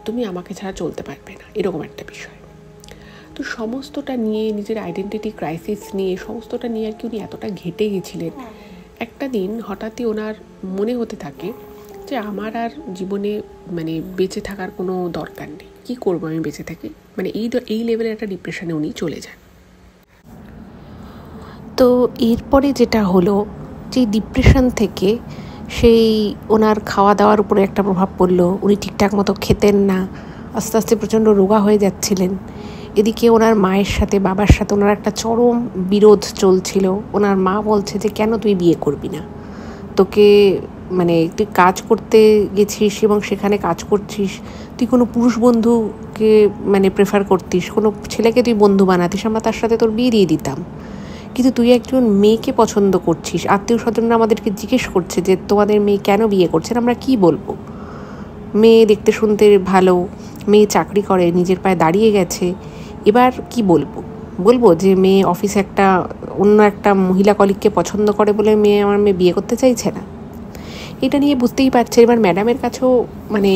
তুমি আমাকে ছাড়া চলতে পারবে না, এরকম একটা বিষয়। তো সমস্তটা নিয়ে, নিজের আইডেন্টিটি ক্রাইসিস নিয়ে, সমস্তটা নিয়ে আর কি উনি এতটা ঘেটে গেছিলেন। একটা দিন হঠাৎই ওনার মনে হতে থাকে যে আমার আর জীবনে বেঁচে থাকার কোনো দরকার নেই, কী করবো আমি বেঁচে থাকি, এই লেভেলের একটা ডিপ্রেশনে উনি চলে যান। তো এরপরে যেটা হলো, যে ডিপ্রেশন থেকে সেই ওনার খাওয়া দাওয়ার উপরে একটা প্রভাব পড়লো। উনি ঠিকঠাক মতো খেতেন না, আস্তে আস্তে প্রচণ্ড রোগা হয়ে যাচ্ছিলেন। এদিকে ওনার মায়ের সাথে বাবার সাথে ওনার একটা চরম বিরোধ চলছিল। ওনার মা বলছে যে কেন তুই বিয়ে করবি না, তোকে মানে তুই কাজ করতে গেছিস এবং সেখানে কাজ করছিস, তুই কোনো পুরুষ বন্ধুকে মানে প্রেফার করতিস, কোনো ছেলেকে তুই বন্ধু বানাতিস, আমরা তার সাথে তোর বিয়ে দিয়ে দিতাম। কিন্তু তুই একজন মেয়েকে পছন্দ করছিস, আত্মীয় স্বজনরা আমাদেরকে জিজ্ঞেস করছে যে তোমাদের মেয়ে কেন বিয়ে করছেন, আমরা কি বলবো? মেয়ে দেখতে শুনতে ভালো, মেয়ে চাকরি করে, নিজের পায়ে দাঁড়িয়ে গেছে, এবার কি বলবো যে মেয়ে অফিসে অন্য একটা মহিলা কলিগকে পছন্দ করে বলে আমার মেয়ে বিয়ে করতে চাইছে না। এটা নিয়ে বুঝতেই পারছে। এবার ম্যাডামের কাছেও মানে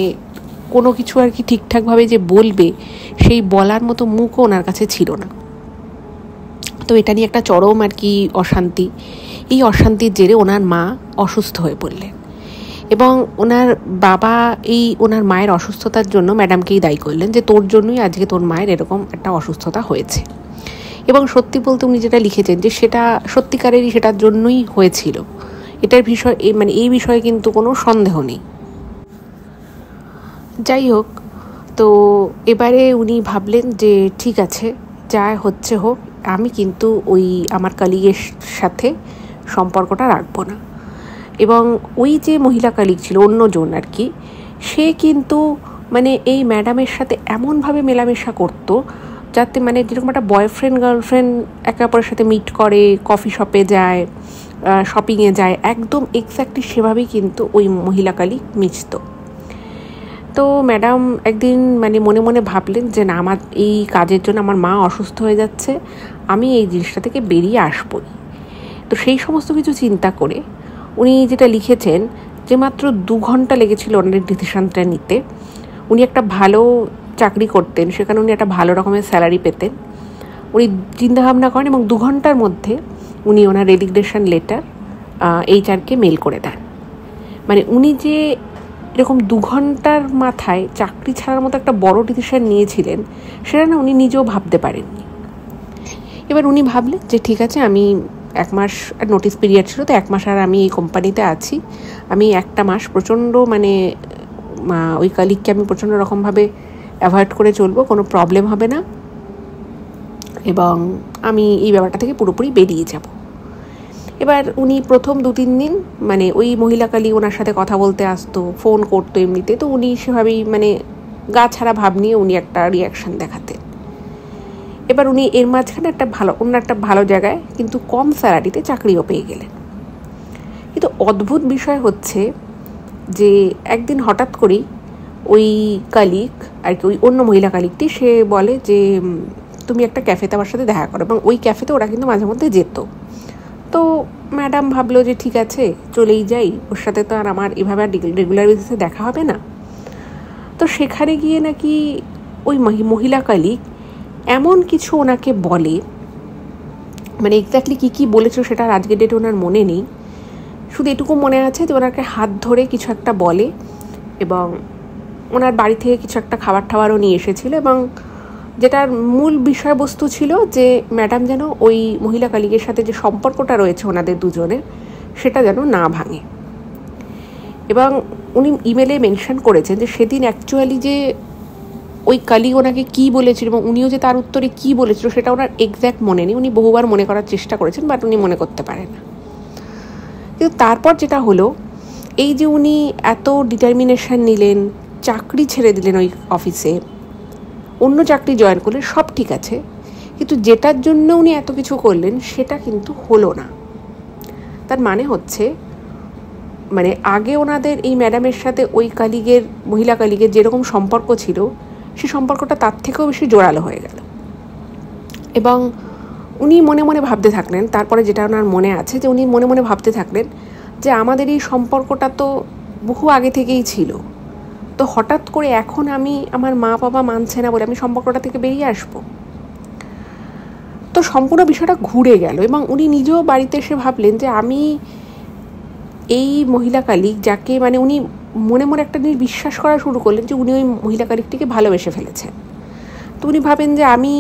কোনো কিছু আর কি ঠিকঠাকভাবে যে বলবে সেই বলার মতো মুখও ওনার কাছে ছিল না। তো এটা নিয়ে একটা চরম আর কি অশান্তি। এই অশান্তির জেরে ওনার মা অসুস্থ হয়ে পড়লেন এবং ওনার বাবা এই ওনার মায়ের অসুস্থতার জন্য ম্যাডামকেই দায়ী করলেন যে তোর জন্যই আজকে তোর মায়ের এরকম একটা অসুস্থতা হয়েছে। এবং সত্যি বলতে উনি যেটা লিখেছেন যে সেটা সত্যিকারেরই সেটার জন্যই হয়েছিল। এটার বিষয় মানে এই বিষয়ে কিন্তু কোনো সন্দেহ নেই। যাই হোক, তো এবারে উনি ভাবলেন যে ঠিক আছে, যা হচ্ছে হোক, আমি কিন্তু ওই আমার কলিগের সাথে সম্পর্কটা রাখবো না। এবং ওই যে মহিলা কলিগ ছিল অন্যজন আর কি, সে কিন্তু মানে এই ম্যাডামের সাথে এমনভাবে মেলামেশা করতো যাতে মানে যেরকম একটা বয়ফ্রেন্ড গার্লফ্রেন্ড একে অপরের সাথে মিট করে, কফি শপে যায়, শপিংয়ে যায়, একদম এক্স্যাক্টলি সেভাবেই কিন্তু ওই মহিলা কলিগ মিশত। তো ম্যাডাম একদিন মানে মনে মনে ভাবলেন যে না, আমার এই কাজের জন্য আমার মা অসুস্থ হয়ে যাচ্ছে, আমি এই জিনিসটা থেকে বেরিয়ে আসবই। তো সেই সমস্ত কিছু চিন্তা করে উনি যেটা লিখেছেন যে মাত্র 2 ঘন্টা লেগেছিল ওনার ডিসিশনটা নিতে। উনি একটা ভালো চাকরি করতেন, সেখানে উনি একটা ভালো রকমের স্যালারি পেতেন। উনি চিন্তাভাবনা করেন এবং 2 ঘন্টার মধ্যে উনি ওনার রেজিগনেশন লেটার HR-কে মেল করে দেন। মানে উনি যে এরকম 2 ঘন্টার মাথায় চাকরি ছাড়ার মতো একটা বড় ডিসিশন নিয়েছিলেন, সেটা না উনি নিজেও ভাবতে পারেননি। এবার উনি ভাবলেন যে ঠিক আছে, আমি 1 মাস নোটিস পিরিয়ড ছিল, তো 1 মাস আর আমি এই কোম্পানিতে আছি, আমি 1টা মাস প্রচণ্ড মানে ওই কলিগকে আমি প্রচণ্ড রকমভাবে অ্যাভয়েড করে চলবো, কোনো প্রবলেম হবে না, এবং আমি এই ব্যাপারটা থেকে পুরোপুরি বেরিয়ে যাব। এবার উনি প্রথম 2-3 দিন মানে ওই মহিলা কলিগ ওনার সাথে কথা বলতে আসতো, ফোন করতো এমনিতে, তো উনি সেভাবেই মানে গা ছাড়া ভাব নিয়ে উনি একটা রিয়াকশান দেখাতেন। এবার উনি এর মাঝখানে অন্য একটা ভালো জায়গায় কিন্তু কম স্যালারিতে চাকরিও পেয়ে গেলেন। কিন্তু অদ্ভুত বিষয় হচ্ছে যে একদিন হঠাৎ করেই ওই কলিগ আর কি, ওই অন্য মহিলা কলিগটি, সে বলে যে তুমি একটা ক্যাফেতে আমার সাথে দেখা করো, এবং ওই ক্যাফেতে ওরা কিন্তু মাঝে মধ্যে যেত। তো ম্যাডাম ভাবলো যে ঠিক আছে, চলেই যাই, ওর সাথে তো আর আমার এভাবে রেগুলার বেসিসে দেখা হবে না। তো সেখানে গিয়ে নাকি ওই মহিলা কলিগ এমন কিছু ওনাকে বলে, মানে এক্স্যাক্টলি কী বলেছিল সেটা আর আজকের ডেটে ওনার মনে নেই, শুধু এটুকু মনে আছে যে ওনাকে হাত ধরে কিছু একটা বলে, এবং ওনার বাড়ি থেকে কিছু একটা খাবার টাবারও নিয়ে এসেছিল, এবং যেটার মূল বিষয়বস্তু ছিল যে ম্যাডাম যেন ওই মহিলা কলিগের সাথে যে সম্পর্কটা রয়েছে ওনাদের দুজনের, সেটা যেন না ভাঙে। এবং উনি ইমেলে মেনশন করেছেন যে সেদিন অ্যাকচুয়ালি যে ওই কলিগ ওনাকে কী বলেছিল এবং উনিও যে তার উত্তরে কী বলেছিল সেটা ওনার এক্স্যাক্ট মনে নেই। উনি বহুবার মনে করার চেষ্টা করেছেন, বাট উনি মনে করতে পারেন না। কিন্তু তারপর যেটা হলো, এই যে উনি এত ডিটারমিনেশন নিলেন, চাকরি ছেড়ে দিলেন ওই অফিসে, অন্য চাকরি জয়েন করলেন, সব ঠিক আছে, কিন্তু যেটার জন্য উনি এত কিছু করলেন সেটা কিন্তু হলো না। তার মানে হচ্ছে মানে আগে ওনাদের এই ম্যাডামের সাথে ওই মহিলা কলিগের যেরকম সম্পর্ক ছিল, সেই সম্পর্কটা তার থেকেও বেশি জোরালো হয়ে গেল। এবং উনি মনে মনে ভাবতে থাকলেন, তারপরে যেটা ওনার মনে আছে যে উনি মনে মনে ভাবতে থাকলেন যে আমাদের এই সম্পর্কটা তো বহু আগে থেকেই ছিল, তো হঠাৎ করে এখন আমার মা বাবা মানছে না বলে আমি সম্পর্কটা থেকে বেরিয়ে আসবো। তো সম্পূর্ণ বিষয়টা ঘুরে গেল, এবং উনি নিজেও বাড়িতে এসে ভাবলেন যে আমি এই মহিলা কলিগ যাকে মানে উনি মনে মনে একটা জিনিস বিশ্বাস করা শুরু করলেন যে উনি ওই মহিলা কলিগটিকে ভালোবেসে ফেলেছেন। তো উনি ভাবেন যে আমি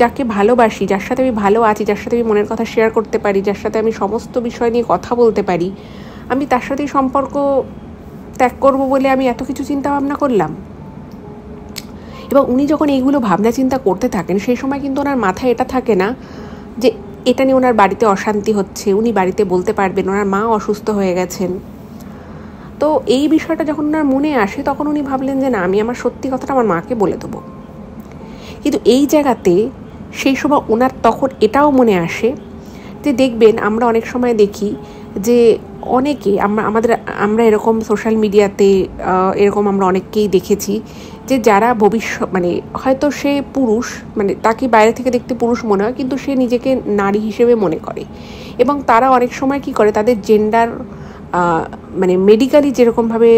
যাকে ভালোবাসি, যার সাথে আমি ভালো আছি, যার সাথে আমি মনের কথা শেয়ার করতে পারি, যার সাথে আমি সমস্ত বিষয় নিয়ে কথা বলতে পারি, আমি তার সাথেই সম্পর্ক ত্যাগ করবো বলে আমি এত কিছু চিন্তা ভাবনা করলাম? এবং উনি যখন এইগুলো ভাবনা চিন্তা করতে থাকেন, সেই সময় কিন্তু ওনার মাথায় এটা থাকে না যে এটা নিয়ে ওনার বাড়িতে অশান্তি হচ্ছে, উনি বাড়িতে বলতে পারবেন, ওনার মা অসুস্থ হয়ে গেছেন। তো এই বিষয়টা যখন ওনার মনে আসে, তখন উনি ভাবলেন যে না, আমি আমার সত্যি কথাটা আমার মাকে বলে দেবো। কিন্তু এই জায়গাতে সেই সময় ওনার তখন এটাও মনে আসে যে দেখবেন, আমরা অনেক সময় দেখি যে অনেকে আমরা এরকম সোশ্যাল মিডিয়াতে এরকম আমরা অনেককেই দেখেছি যে যারা ভবিষ্যৎ মানে হয়তো সে পুরুষ, মানে তাকে বাইরে থেকে দেখতে পুরুষ মনে হয়, কিন্তু সে নিজেকে নারী হিসেবে মনে করে। এবং তারা অনেক সময় কি করে, তাদের জেন্ডার মানে মেডিকেলি যেরকমভাবে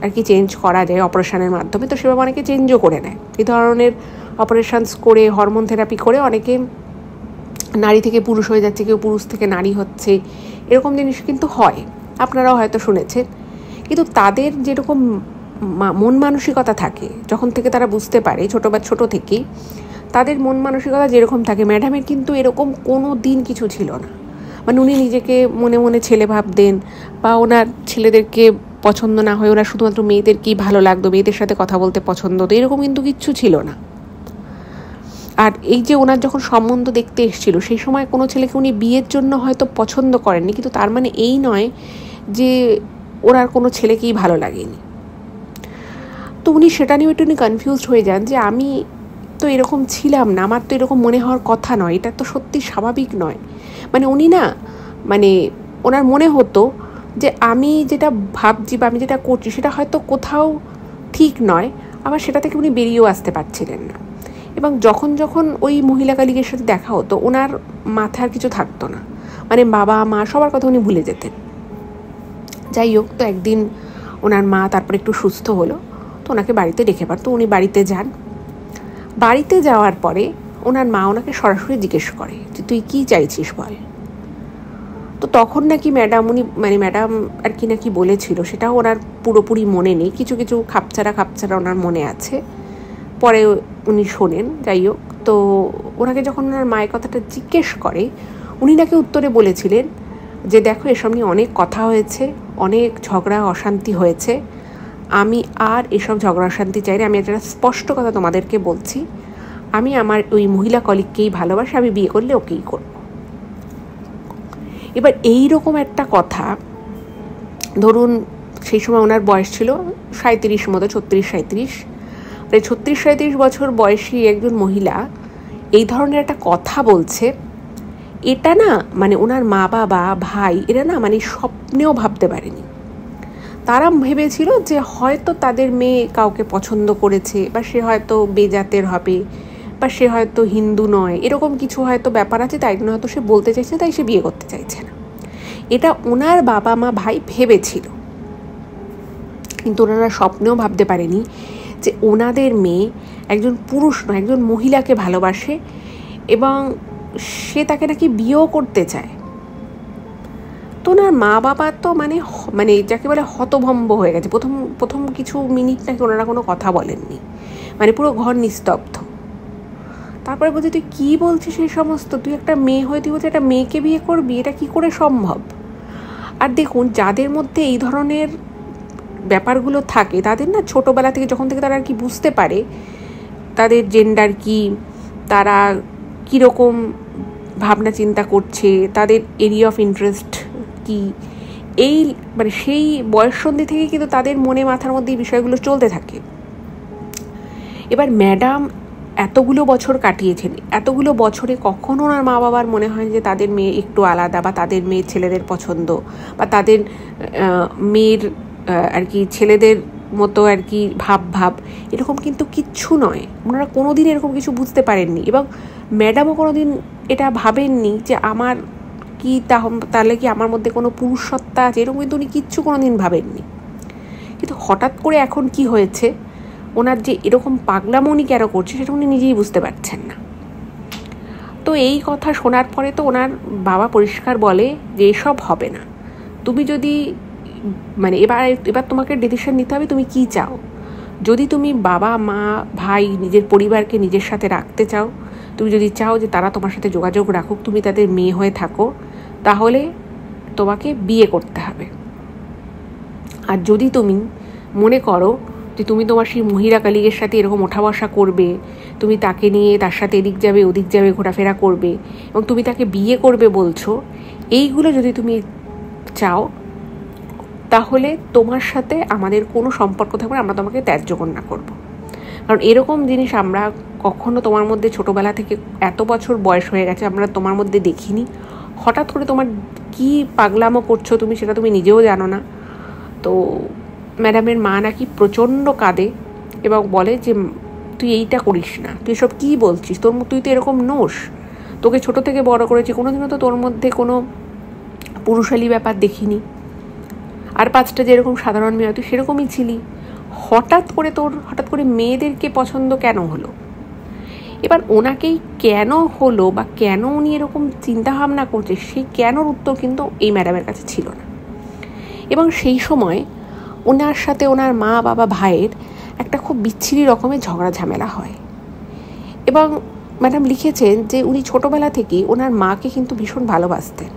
আর কি চেঞ্জ করা যায় অপারেশনের মাধ্যমে, তো সেভাবে অনেকে চেঞ্জও করে নেয়। এই ধরনের অপারেশনস করে, হরমোন থেরাপি করে অনেকে নারী থেকে পুরুষ হয়ে যাচ্ছে, কেউ পুরুষ থেকে নারী হচ্ছে, এরকম জিনিস কিন্তু হয়, আপনারাও হয়তো শুনেছেন। কিন্তু তাদের যেরকম মন মানসিকতা থাকে, যখন থেকে তারা বুঝতে পারে ছোটো থেকেই তাদের মন মানসিকতা যেরকম থাকে, ম্যাডামের কিন্তু এরকম কোনো দিন কিছু ছিল না। মানে উনি নিজেকে মনে মনে ছেলে ভাবতেন, বা ওনার ছেলেদেরকে পছন্দ না হয়ে ওনার শুধুমাত্র মেয়েদেরকেই ভালো লাগতো, মেয়েদের সাথে কথা বলতে পছন্দ হতো, এরকম কিন্তু কিচ্ছু ছিল না। আর এই যে ওনার যখন সম্বন্ধ দেখতে এসেছিল, সেই সময় কোনো ছেলেকে উনি বিয়ের জন্য হয়তো পছন্দ করেননি, কিন্তু তার মানে এই নয় যে ওনার কোনো ছেলেকেই ভালো লাগেনি। তো উনি সেটা নিয়ে একটু কনফিউজড হয়ে যান যে আমি তো এরকম ছিলাম না, আমার তো এরকম মনে হওয়ার কথা নয়, এটা তো সত্যি স্বাভাবিক নয়। মানে উনি না, মানে ওনার মনে হতো যে আমি যেটা ভাবছি বা আমি যেটা করছি সেটা হয়তো কোথাও ঠিক নয়, আবার সেটা থেকে উনি বেরিয়েও আসতে পারছিলেন না। এবং যখন যখন ওই মহিলা কলিগের সাথে দেখা হতো, ওনার মাথার কিছু থাকতো না, মানে বাবা মা সবার কথা উনি ভুলে যেতেন। যাই হোক, তো একদিন ওনার মা তারপর একটু সুস্থ হলো, তো ওনাকে বাড়িতে ডেকে পারতো, উনি বাড়িতে যান। বাড়িতে যাওয়ার পরে ওনার মা ওনাকে সরাসরি জিজ্ঞেস করে যে তুই কী চাইছিস বল। তো তখন নাকি ম্যাডাম আর কি নাকি বলেছিল, সেটাও ওনার পুরোপুরি মনে নেই, কিছু কিছু খাপছাড়া ওনার মনে আছে, পরে উনি শোনেন। যাই হোক, তো ওনাকে যখন ওনার মায়ের কথাটা জিজ্ঞেস করে, উনি নাকি উত্তরে বলেছিলেন যে দেখো, এসব নিয়ে অনেক কথা হয়েছে, অনেক ঝগড়া অশান্তি হয়েছে, আমি আর এসব ঝগড়া অশান্তি চাই না, আমি একটা স্পষ্ট কথা তোমাদেরকে বলছি, আমি আমার ওই মহিলা কলিগকেই ভালোবাসি, আমি বিয়ে করলে ওকেই করব। এবার এই রকম একটা কথা, ধরুন সেই সময় ওনার বয়স ছিল 37 মতো, 36-37, প্রায় 36-37 বছর বয়সী একজন মহিলা এই ধরনের একটা কথা বলছে, এটা না মানে ওনার মা বাবা ভাই এরা না মানে স্বপ্নেও ভাবতে পারেনি। তারা ভেবেছিল যে হয়তো তাদের মেয়ে কাউকে পছন্দ করেছে, বা সে হয়তো বেজাতের হবে, বা সে হয়তো হিন্দু নয়, এরকম কিছু হয়তো ব্যাপার আছে, তাই জন্য হয়তো সে বলতে চাইছে, তাই সে বিয়ে করতে চাইছে না। এটা ওনার বাবা মা ভাই ভেবেছিল, কিন্তু ওনারা স্বপ্নেও ভাবতে পারেনি যে ওনাদের মেয়ে একজন পুরুষ নয়, একজন মহিলাকে ভালোবাসে, এবং সে তাকে নাকি বিয়েও করতে চায়। তো ওনার মা বাবা তো মানে যাকে বলে হতভম্ব হয়ে গেছে। প্রথম কিছু মিনিট নাকি ওনারা কোনো কথা বলেননি, মানে পুরো ঘর নিস্তব্ধ। তারপরে বলছে তুই কী বলছিস এই সমস্ত, তুই একটা মেয়ে হয়ে তুই বলছিস একটা মেয়েকে বিয়ে করবি, এটা কী করে সম্ভব? আর দেখুন, যাদের মধ্যে এই ধরনের ব্যাপারগুলো থাকে, তাদের না ছোটোবেলা থেকে, যখন থেকে তারা আর কি বুঝতে পারে তাদের জেন্ডার কি, তারা কীরকম ভাবনা চিন্তা করছে, তাদের এরিয়া অফ ইন্টারেস্ট কি, এই মানে সেই বয়ঃসন্ধি থেকে কিন্তু তাদের মনে মাথার মধ্যে এই বিষয়গুলো চলতে থাকে। এবার ম্যাডাম এতগুলো বছর কাটিয়েছেন, এতগুলো বছরে কখনো ওনার মা বাবার মনে হয় যে তাদের মেয়ে একটু আলাদা, বা তাদের মেয়ের ছেলেদের পছন্দ, বা তাদের মেয়ের আর কি ছেলেদের মতো আর কি ভাব এরকম কিন্তু কিচ্ছু নয়। ওনারা কোনো দিন এরকম কিছু বুঝতে পারেননি, এবং ম্যাডামও কোনো দিন এটা ভাবেননি যে আমার কি তাহলে কি আমার মধ্যে কোনো পুরুষসত্তা আছে, এরকম কিন্তু উনি কিচ্ছু কোনো দিন ভাবেননি। কিন্তু হঠাৎ করে এখন কি হয়েছে, ওনার যে এরকম পাগলামো উনি কেন করছে সেটা উনি নিজেই বুঝতে পারছেন না। তো এই কথা শোনার পরে তো ওনার বাবা পরিষ্কার বলে যে এসব হবে না, তুমি যদি মানে এবার তোমাকে ডিসিশন নিতে হবে তুমি কি চাও। যদি তুমি বাবা মা ভাই নিজের পরিবারকে নিজের সাথে রাখতে চাও, তুমি যদি চাও যে তারা তোমার সাথে যোগাযোগ রাখুক, তুমি তাদের মেয়ে হয়ে থাকো, তাহলে তোমাকে বিয়ে করতে হবে। আর যদি তুমি মনে করো যে তুমি তোমার সেই মহিলা কালিগের সাথে এরকম ওঠা বসা করবে, তুমি তাকে নিয়ে তার সাথে এদিক যাবে ওদিক যাবে ঘোরাফেরা করবে এবং তুমি তাকে বিয়ে করবে বলছো, এইগুলো যদি তুমি চাও তাহলে তোমার সাথে আমাদের কোনো সম্পর্ক থাকবে না, আমরা তোমাকে ত্যায্য কন্যা করবো। কারণ এরকম জিনিস আমরা কখনো তোমার মধ্যে ছোটোবেলা থেকে এত বছর বয়স হয়ে গেছে আমরা তোমার মধ্যে দেখিনি। হঠাৎ করে তোমার কি পাগলামো করছো তুমি সেটা তুমি নিজেও জানো না। তো ম্যাডামের মা নাকি প্রচণ্ড কাঁদে এবং বলে যে তুই এইটা করিস না, তুই সব কী বলছিস, তুই তো এরকম নোস, তোকে ছোটো থেকে বড় করেছি, কোনোদিনও তো তোর মধ্যে কোনো পুরুষালী ব্যাপার দেখিনি, আর 5টা যেরকম সাধারণ মেয়ে তুই সেরকমই ছিলি, হঠাৎ করে মেয়েদেরকে পছন্দ কেন হলো? এবার ওনাকেই কেন হলো বা কেন উনি এরকম চিন্তাভাবনা করছে সেই কেনর উত্তর কিন্তু এই ম্যাডামের কাছে ছিল না। এবং সেই সময় ওনার সাথে ওনার মা বাবা ভাইয়ের একটা খুব বিচ্ছিরি রকমের ঝগড়া ঝামেলা হয়। এবং ম্যাডাম লিখেছেন যে উনি ছোটোবেলা থেকেই ওনার মাকে কিন্তু ভীষণ ভালোবাসতেন,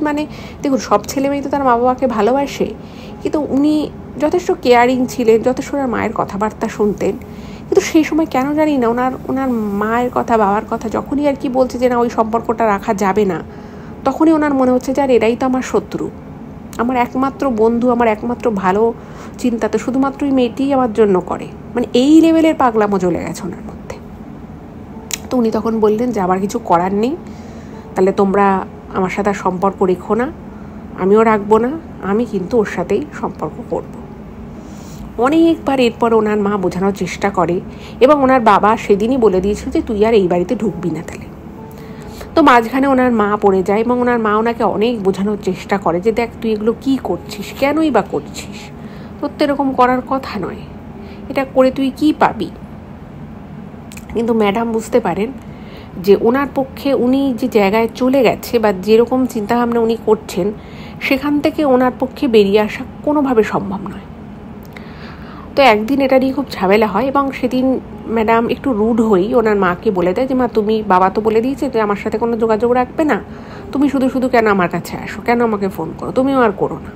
মানে দেখুন সব ছেলে মেয়ে তো তার মা বাবাকে ভালোবাসে, কিন্তু উনি যথেষ্ট কেয়ারিং ছিলেন, যথেষ্ট ওনার মায়ের কথাবার্তা শুনতেন। কিন্তু সেই সময় কেন জানি না ওনার মায়ের কথা বাবার কথা যখনই আর কি বলছে যে না ওই সম্পর্কটা রাখা যাবে না, তখনই ওনার মনে হচ্ছে যে আর এরাই তো আমার শত্রু, আমার একমাত্র বন্ধু, আমার একমাত্র ভালো চিন্তা তো শুধুমাত্র ওই মেয়েটিই আমার জন্য করে, মানে এই লেভেলের পাগলামো চলে গেছে ওনার মধ্যে। তো উনি তখন বললেন যে আমার কিছু করার নেই, তাহলে তোমরা আমার সাথে আর সম্পর্ক রেখো না, আমিও রাখবো না, আমি কিন্তু ওর সাথেই সম্পর্ক করব। অনেকবার এরপর ওনার মা বোঝানোর চেষ্টা করে এবং ওনার বাবা সেদিনই বলে দিয়েছিল যে তুই আর এই বাড়িতে ঢুকবি না তাহলে। তো মাঝখানে ওনার মা পড়ে যায় এবং ওনার মা ওনাকে অনেক বোঝানোর চেষ্টা করে যে দেখ তুই এগুলো কী করছিস, কেনই বা করছিস, তোর তো এরকম করার কথা নয়, এটা করে তুই কি পাবি। কিন্তু ম্যাডাম বুঝতে পারেন যে ওনার পক্ষে উনি যে জায়গায় চলে গেছে বা যেরকম চিন্তাভাবনা উনি করছেন সেখান থেকে ওনার পক্ষে বেরিয়ে আসা কোনোভাবে সম্ভব নয়। তো একদিন এটা নিয়ে খুব ঝামেলা হয় এবং সেদিন ম্যাডাম একটু রুড হয়েই ওনার মাকে বলে দেয় যে মা তুমি, বাবা তো বলে দিয়েছে যে আমার সাথে কোনো যোগাযোগ রাখবে না, তুমি শুধু শুধু কেন আমার কাছে আসো, কেন আমাকে ফোন করো, তুমিও আর করো না।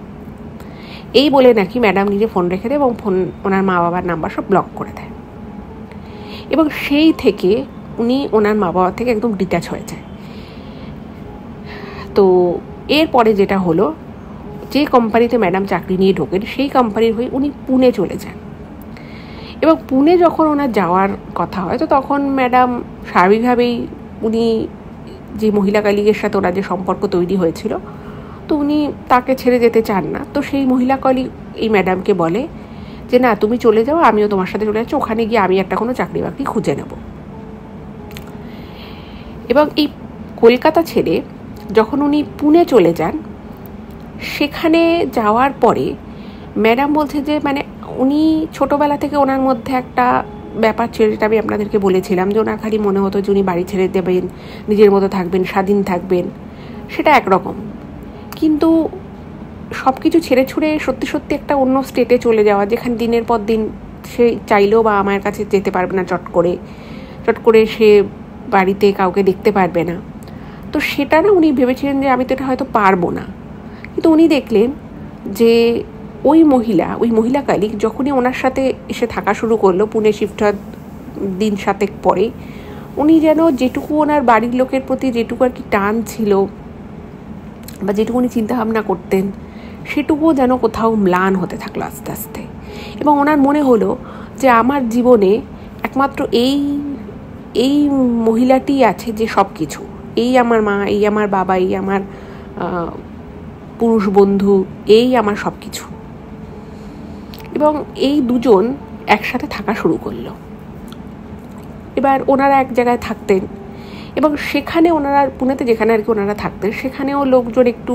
এই বলে নাকি ম্যাডাম নিজে ফোন রেখে দেয় এবং ওনার মা বাবার নাম্বার সব ব্লক করে দেয়। এবং সেই থেকে উনি ওনার মা বাবা থেকে একদম ডিট্যাচ হয়ে যায়। তো এরপরে যেটা হলো, যে কোম্পানিতে ম্যাডাম চাকরি নিয়ে ঢোকেন সেই কোম্পানির হয়ে উনি পুনে চলে যান। এবং পুনে যখন ওনার যাওয়ার কথা হয় তো তখন ম্যাডাম স্বাভাবিকভাবেই উনি যে মহিলা কলিগের সাথে ওনার যে সম্পর্ক তৈরি হয়েছিল তো উনি তাকে ছেড়ে যেতে চান না। তো সেই মহিলা কলিগ এই ম্যাডামকে বলে যে না তুমি চলে যাও, আমিও তোমার সাথে চলে যাচ্ছি, ওখানে গিয়ে আমি একটা কোনো চাকরি বাকরি খুঁজে নেব। এবং এই কলকাতা ছেড়ে যখন উনি পুনে চলে যান, সেখানে যাওয়ার পরে ম্যাডাম বলছে যে মানে উনি ছোটোবেলা থেকে ওনার মধ্যে একটা ব্যাপার ছিল যেটা আমি আপনাদেরকে বলেছিলাম যে ওনার খালি মনে হতো যে উনি বাড়ি ছেড়ে দেবেন, নিজের মতো থাকবেন, স্বাধীন থাকবেন, সেটা একরকম। কিন্তু সব কিছু ছেড়ে ছুড়ে সত্যি সত্যি একটা অন্য স্টেটে চলে যাওয়া, যেখানে দিনের পর দিন সে চাইলেও বা আমার কাছে যেতে পারবে না, চট করে সে বাড়িতে কাউকে দেখতে পারবে না, তো সেটা না উনি ভেবেছিলেন যে আমি তো এটা হয়তো পারবো না। কিন্তু উনি দেখলেন যে ওই মহিলা কলিগ যখনই ওনার সাথে এসে থাকা শুরু করলো, পুনে শিফট হওয়ার দিন 7 পরে, উনি যেন যেটুকু ওনার বাড়ির লোকের প্রতি যেটুকু আর কি টান ছিল বা যেটুকু উনি চিন্তাভাবনা করতেন সেটুকুও যেন কোথাও ম্লান হতে থাকলো আস্তে আস্তে। এবং ওনার মনে হলো যে আমার জীবনে একমাত্র এই মহিলাটি আছে যে সব কিছু, এই আমার মা, এই আমার বাবা, এই আমার পুরুষ বন্ধু, এই আমার সব কিছু। এবং এই দুজন একসাথে থাকা শুরু করলো। এবার ওনারা এক জায়গায় থাকতেন এবং সেখানে ওনারা পুনেতে যেখানে আর কি ওনারা থাকতেন সেখানেও লোকজন একটু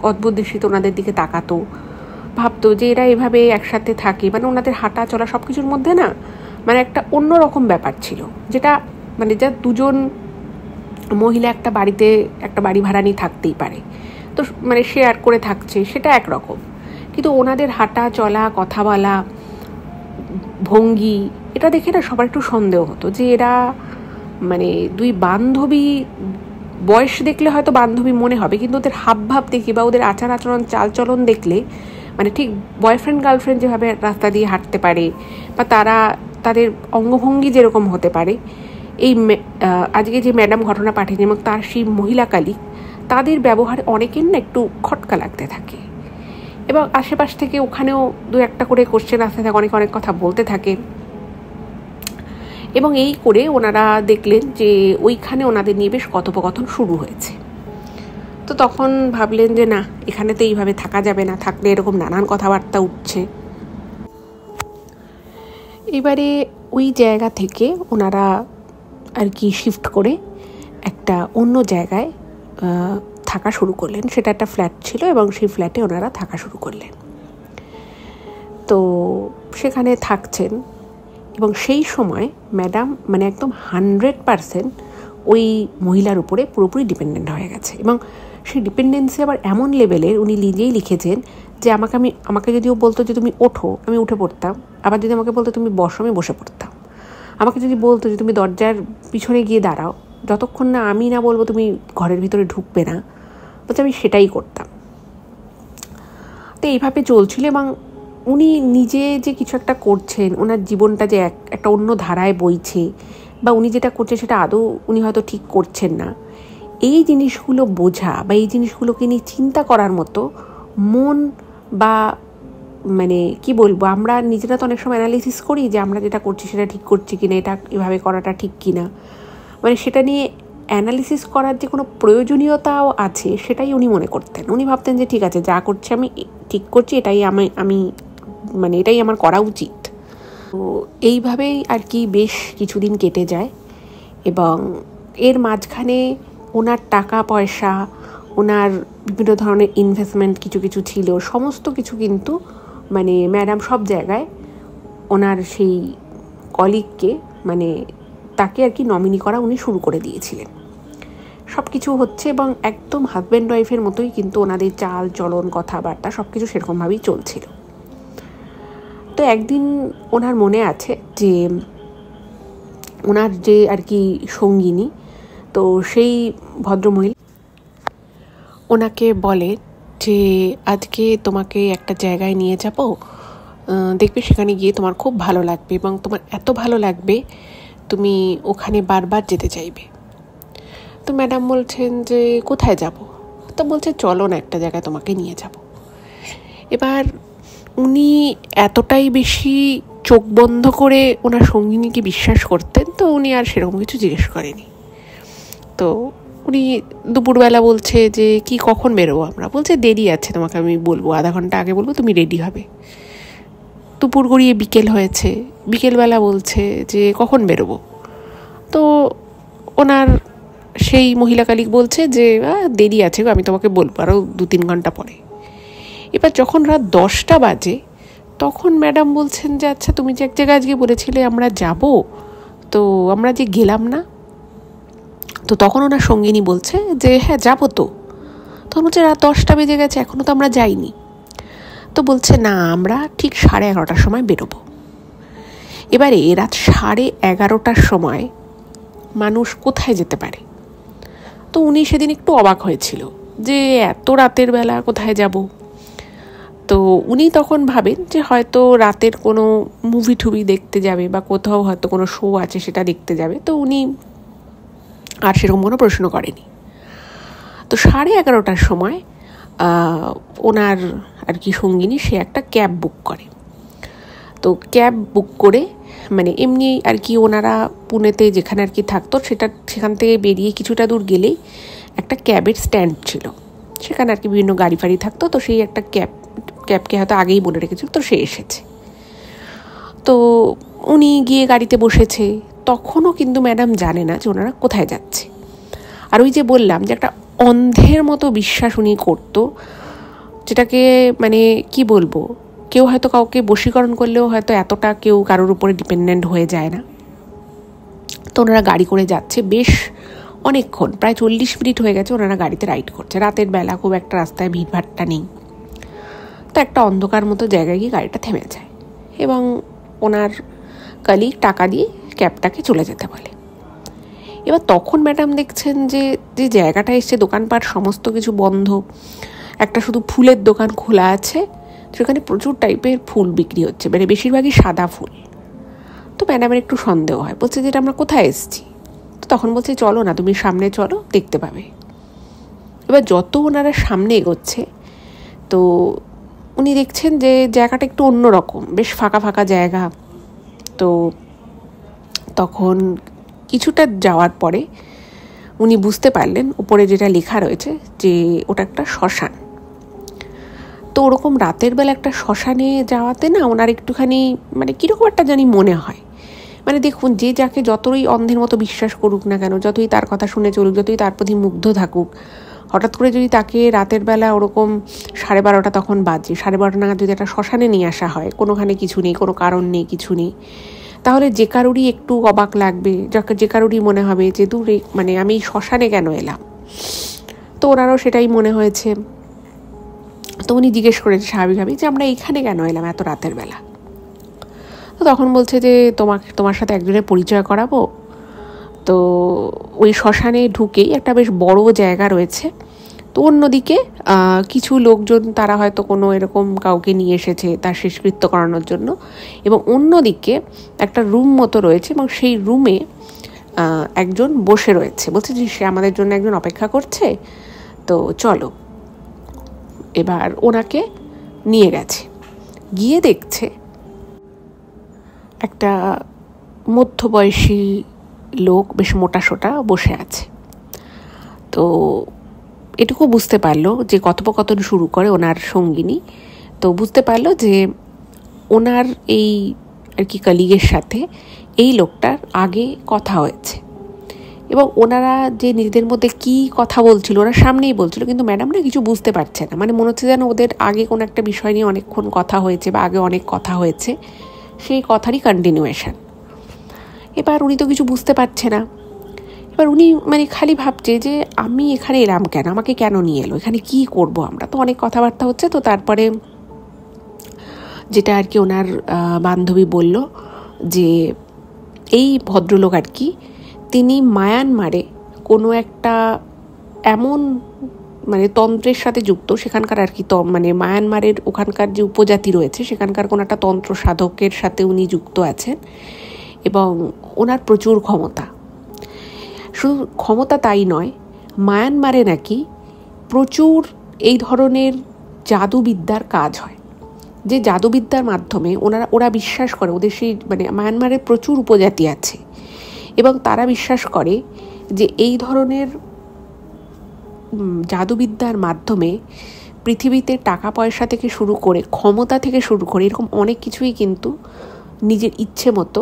অদ্ভুত দৃষ্টিতে ওনাদের দিকে তাকাতো, ভাবতো যে এরা এভাবে একসাথে থাকে, মানে ওনাদের হাঁটা চলা সব কিছুর মধ্যে না মানে একটা অন্যরকম ব্যাপার ছিল, যেটা মানে যা দুজন মহিলা একটা বাড়ি ভাড়া নিয়ে থাকতেই পারে, তো মানে শেয়ার করে থাকছে সেটা একরকম, কিন্তু ওনাদের হাঁটা চলা, কথা বলা, ভঙ্গি, এটা দেখে না সবার একটু সন্দেহ হতো যে এরা মানে দুই বান্ধবী, বয়স দেখলে হয়তো বান্ধবী মনে হবে, কিন্তু ওদের হাবভাব দেখে বা ওদের আচার আচরণ চালচলন দেখলে মানে ঠিক বয়ফ্রেন্ড গার্লফ্রেন্ড যেভাবে রাস্তা দিয়ে হাঁটতে পারে বা তারা তাদের অঙ্গভঙ্গি যেরকম হতে পারে, এই আজকে যে ম্যাডাম ঘটনা পাঠিয়েছেন এবং তার সেই মহিলা কালিক, তাদের ব্যবহার অনেকের না একটু খটকা লাগতে থাকে এবং আশেপাশ থেকে ওখানেও দু একটা করে কোশ্চেন আসতে থাকে, অনেক অনেক কথা বলতে থাকে। এবং এই করে ওনারা দেখলেন যে ওইখানে ওনাদের নিয়ে বেশ কথোপকথন শুরু হয়েছে। তো তখন ভাবলেন যে না, এখানে তো এইভাবে থাকা যাবে না, থাকলে এরকম নানান কথাবার্তা উঠছে। এবারে ওই জায়গা থেকে ওনারা আর কি শিফট করে একটা অন্য জায়গায় থাকা শুরু করলেন। সেটা একটা ফ্ল্যাট ছিল এবং সেই ফ্ল্যাটে ওনারা থাকা শুরু করলেন। তো সেখানে থাকছেন এবং সেই সময় ম্যাডাম মানে একদম 100% ওই মহিলার উপরে পুরোপুরি ডিপেন্ডেন্ট হয়ে গেছে। এবং সেই ডিপেন্ডেন্সি আবার এমন লেভেলের, উনি নিজেই লিখেছেন যে আমাকে যদিও বলতো যে তুমি ওঠো, আমি উঠে পড়তাম, আবার যদি আমাকে বলতো তুমি বসো, আমি বসে পড়তাম। আমাকে যদি বলতো যে তুমি দরজার পিছনে গিয়ে দাঁড়াও, যতক্ষণ না আমি না বলবো তুমি ঘরের ভিতরে ঢুকবে না, বলছে আমি সেটাই করতাম। তো এইভাবে চলছিল এবং উনি নিজে যে কিছু একটা করছেন, ওনার জীবনটা যে একটা অন্য ধারায় বইছে বা উনি যেটা করছে সেটা আদৌ উনি হয়তো ঠিক করছেন না, এই জিনিসগুলো বোঝা বা এই জিনিসগুলোকে নিয়ে চিন্তা করার মতো মন বা মানে কি বলবো, আমরা নিজেরা তো অনেক সময় অ্যানালিসিস করি যে আমরা যেটা করছি সেটা ঠিক করছি কিনা, এটা এভাবে করাটা ঠিক কিনা, মানে সেটা নিয়ে অ্যানালিসিস করার যে কোনো প্রয়োজনীয়তাও আছে সেটাই উনি মনে করতেন। উনি ভাবতেন যে ঠিক আছে, যা করছি আমি ঠিক করছি, এটাই আমি মানে এটাই আমার করা উচিত। তো এইভাবেই আর কি বেশ কিছুদিন কেটে যায় এবং এর মাঝখানে ওনার টাকা পয়সা, ওনার বিভিন্ন ধরনের ইনভেস্টমেন্ট কিছু কিছু ছিল, সমস্ত কিছু কিন্তু মানে ম্যাডাম সব জায়গায় ওনার সেই কলিগকে মানে তাকে আর কি নমিনি করা উনি শুরু করে দিয়েছিলেন। সব কিছু হচ্ছে এবং একদম হাজব্যান্ড ওয়াইফের মতোই কিন্তু ওনাদের চাল চলন কথাবার্তা সব কিছু সেরকমভাবেই চলছিল। তো একদিন ওনার মনে আছে যে ওনার যে আর কি সঙ্গিনী, তো সেই ভদ্রমহিলা ওনাকে বলে যে আজকে তোমাকে একটা জায়গায় নিয়ে যাব, দেখবে সেখানে গিয়ে তোমার খুব ভালো লাগবে এবং তোমার এত ভালো লাগবে তুমি ওখানে বারবার যেতে চাইবে। তো ম্যাডাম বলছেন যে কোথায় যাব? তো বলছে চলো না, একটা জায়গায় তোমাকে নিয়ে যাব। এবার উনি এতটাই বেশি চোখ বন্ধ করে ওনার সঙ্গিনীকে বিশ্বাস করতেন, তো উনি আর সেরকম কিছু জিজ্ঞেস করেনি। তো উনি দুপুরবেলা বলছে যে কি কখন বেরোবো আমরা? বলছে দেরি আছে, তোমাকে আমি বলবো, আধা ঘন্টা আগে বলবো, তুমি রেডি হবে। দুপুর গড়িয়ে বিকেল হয়েছে, বিকেলবেলা বলছে যে কখন বেরোবো? তো ওনার সেই মহিলা কালিক বলছে যে দেরি আছে, আমি তোমাকে বলবো আরও 2-3 ঘন্টা পরে। এবার যখন রাত 10টা বাজে তখন ম্যাডাম বলছেন যে আচ্ছা তুমি যে এক জায়গায় আজকে বলেছিলে আমরা যাব, তো আমরা যে গেলাম না। তো তখন ওনার সঙ্গিনী বলছে যে হ্যাঁ যাবো তো। তখন বলছে রাত 10টা বেজে গেছে, এখনও তো আমরা যাইনি। তো বলছে না, আমরা ঠিক 11:30টার সময় বেরোবো। এবারে রাত 11:30টার সময় মানুষ কোথায় যেতে পারে? তো উনি সেদিন একটু অবাক হয়েছিল যে এত রাতের বেলা কোথায় যাব। তো উনি তখন ভাবেন যে হয়তো রাতের কোনো মুভি টুভি দেখতে যাবে বা কোথাও হয়তো কোনো শো আছে সেটা দেখতে যাবে। তো উনি আর সেরকম কোনো প্রশ্ন করেনি। তো 11:30টার সময় ওনার আর কি সঙ্গিনী সে একটা ক্যাব বুক করে। তো ক্যাব বুক করে মানে এমনি আর কি ওনারা পুনেতে যেখানে আর কি থাকতো সেখান থেকে বেরিয়ে কিছুটা দূর গেলেই একটা ক্যাবের স্ট্যান্ড ছিল, সেখানে আর কি বিভিন্ন গাড়ি ফাড়ি থাকতো। তো সেই একটা ক্যাবকে হয়তো আগেই বলে রেখেছিল, তো সে এসেছে। তো উনি গিয়ে গাড়িতে বসেছে, তখনও কিন্তু ম্যাডাম জানে না যে ওনারা কোথায় যাচ্ছে। আর ওই যে বললাম যে একটা অন্ধের মতো বিশ্বাস উনি করতো, যেটাকে মানে কি বলবো, কেউ হয়তো কাউকে বশীকরণ করলেও হয়তো এতটা কেউ কারোর উপরে ডিপেন্ডেন্ট হয়ে যায় না। তো ওনারা গাড়ি করে যাচ্ছে বেশ অনেকক্ষণ, প্রায় 40 মিনিট হয়ে গেছে ওনারা গাড়িতে রাইড করছে। রাতের বেলা খুব একটা রাস্তায় ভিড়ভাট্টা নেই। তো একটা অন্ধকার মতো জায়গায় গিয়ে গাড়িটা থেমে যায় এবং ওনার কালিগ টাকা দিয়ে ক্যাবটাকে চলে যেতে বলে। এবার তখন ম্যাডাম দেখছেন যে যে জায়গাটা এসছে দোকানপাট সমস্ত কিছু বন্ধ, একটা শুধু ফুলের দোকান খোলা আছে, সেখানে প্রচুর টাইপের ফুল বিক্রি হচ্ছে, মানে বেশিরভাগই সাদা ফুল। তো ম্যাডামের একটু সন্দেহ হয়, বলছে যে এটা আমরা কোথায় এসেছি। তো তখন বলছে চলো না, তুমি সামনে চলো, দেখতে পাবে। এবার যত ওনারা সামনে এগোচ্ছে তো উনি দেখছেন যে জায়গাটা একটু অন্যরকম, বেশ ফাঁকা ফাঁকা জায়গা। তো তখন কিছুটা যাওয়ার পরে উনি বুঝতে পারলেন উপরে যেটা লেখা রয়েছে যে ওটা একটা শ্মশান। তো ওরকম রাতের বেলা একটা শ্মশানে যাওয়াতে না ওনার একটুখানি মানে কীরকম একটা জানি মনে হয়। মানে দেখুন, যে যাকে যতই অন্ধের মতো বিশ্বাস করুক না কেন, যতই তার কথা শুনে চলুক, যতই তার প্রতি মুগ্ধ থাকুক, হঠাৎ করে যদি তাকে রাতের বেলা ওরকম 12:30 তখন বাজে, 12:30 নাগাদ যদি একটা শ্মশানে নিয়ে আসা হয়, কোনোখানে কিছু নেই, কোনো কারণ নেই, কিছু নেই, তাহলে যে কারোরই একটু অবাক লাগবে, যে কারোরই মনে হবে যে দূরে মানে আমি শ্মশানে কেন এলাম। তো ওনারও সেটাই মনে হয়েছে। তো উনি জিজ্ঞেস করেছে স্বাভাবিকভাবেই যে আমরা এখানে কেন এলাম এত রাতের বেলা। তো তখন বলছে যে তোমার সাথে একজনের পরিচয় করাবো। তো ওই শ্মশানে ঢুকেই একটা বেশ বড় জায়গা রয়েছে। তো অন্যদিকে কিছু লোকজন, তারা হয়তো কোনো এরকম কাউকে নিয়ে এসেছে তার শেষকৃত্য করানোর জন্য, এবং অন্যদিকে একটা রুম মতো রয়েছে, এবং সেই রুমে একজন বসে রয়েছে, বলছে যে সে আমাদের জন্য একজন অপেক্ষা করছে, তো চলো। এবার ওনাকে নিয়ে গেছে, গিয়ে দেখছে একটা মধ্যবয়সী লোক বেশ মোটাসোটা বসে আছে। তো এটুকু বুঝতে পারলো যে কথোপকথন শুরু করে ওনার সঙ্গিনী। তো বুঝতে পারলো যে ওনার এই আর কি কলিগের সাথে এই লোকটার আগে কথা হয়েছে, এবং ওনারা যে নিজেদের মধ্যে কি কথা বলছিল ওরা সামনেই বলছিল, কিন্তু ম্যাডাম না কিছু বুঝতে পারছে না। মানে মনে হচ্ছে যেন ওদের আগে কোনো একটা বিষয় নিয়ে অনেকক্ষণ কথা হয়েছে বা আগে অনেক কথা হয়েছে, সেই কথারই কন্টিনিউয়েশন। এবার উনি তো কিছু বুঝতে পারছে না। এবার উনি মানে খালি ভাবছে যে আমি এখানে এলাম কেন, আমাকে কেন নিয়ে এলো, এখানে কি করব আমরা। তো অনেক কথাবার্তা হচ্ছে। তো তারপরে যেটা আর কি ওনার বান্ধবী বলল যে এই ভদ্রলোক আর কি, তিনি মায়ানমারে কোনো একটা এমন মানে তন্ত্রের সাথে যুক্ত, সেখানকার আর কি মানে মায়ানমারের ওখানকার যে উপজাতি রয়েছে সেখানকার কোনো একটা তন্ত্র সাধকের সাথে উনি যুক্ত আছেন, এবং ওনার প্রচুর ক্ষমতা। শুধু ক্ষমতা তাই নয়, মায়ানমারে নাকি প্রচুর এই ধরনের জাদুবিদ্যার কাজ হয়, যে জাদুবিদ্যার মাধ্যমে ওরা বিশ্বাস করে, ওদের সেই মানে মায়ানমারের প্রচুর উপজাতি আছে, এবং তারা বিশ্বাস করে যে এই ধরনের জাদুবিদ্যার মাধ্যমে পৃথিবীতে টাকা পয়সা থেকে শুরু করে ক্ষমতা থেকে শুরু করে এরকম অনেক কিছুই কিন্তু নিজের ইচ্ছে মতো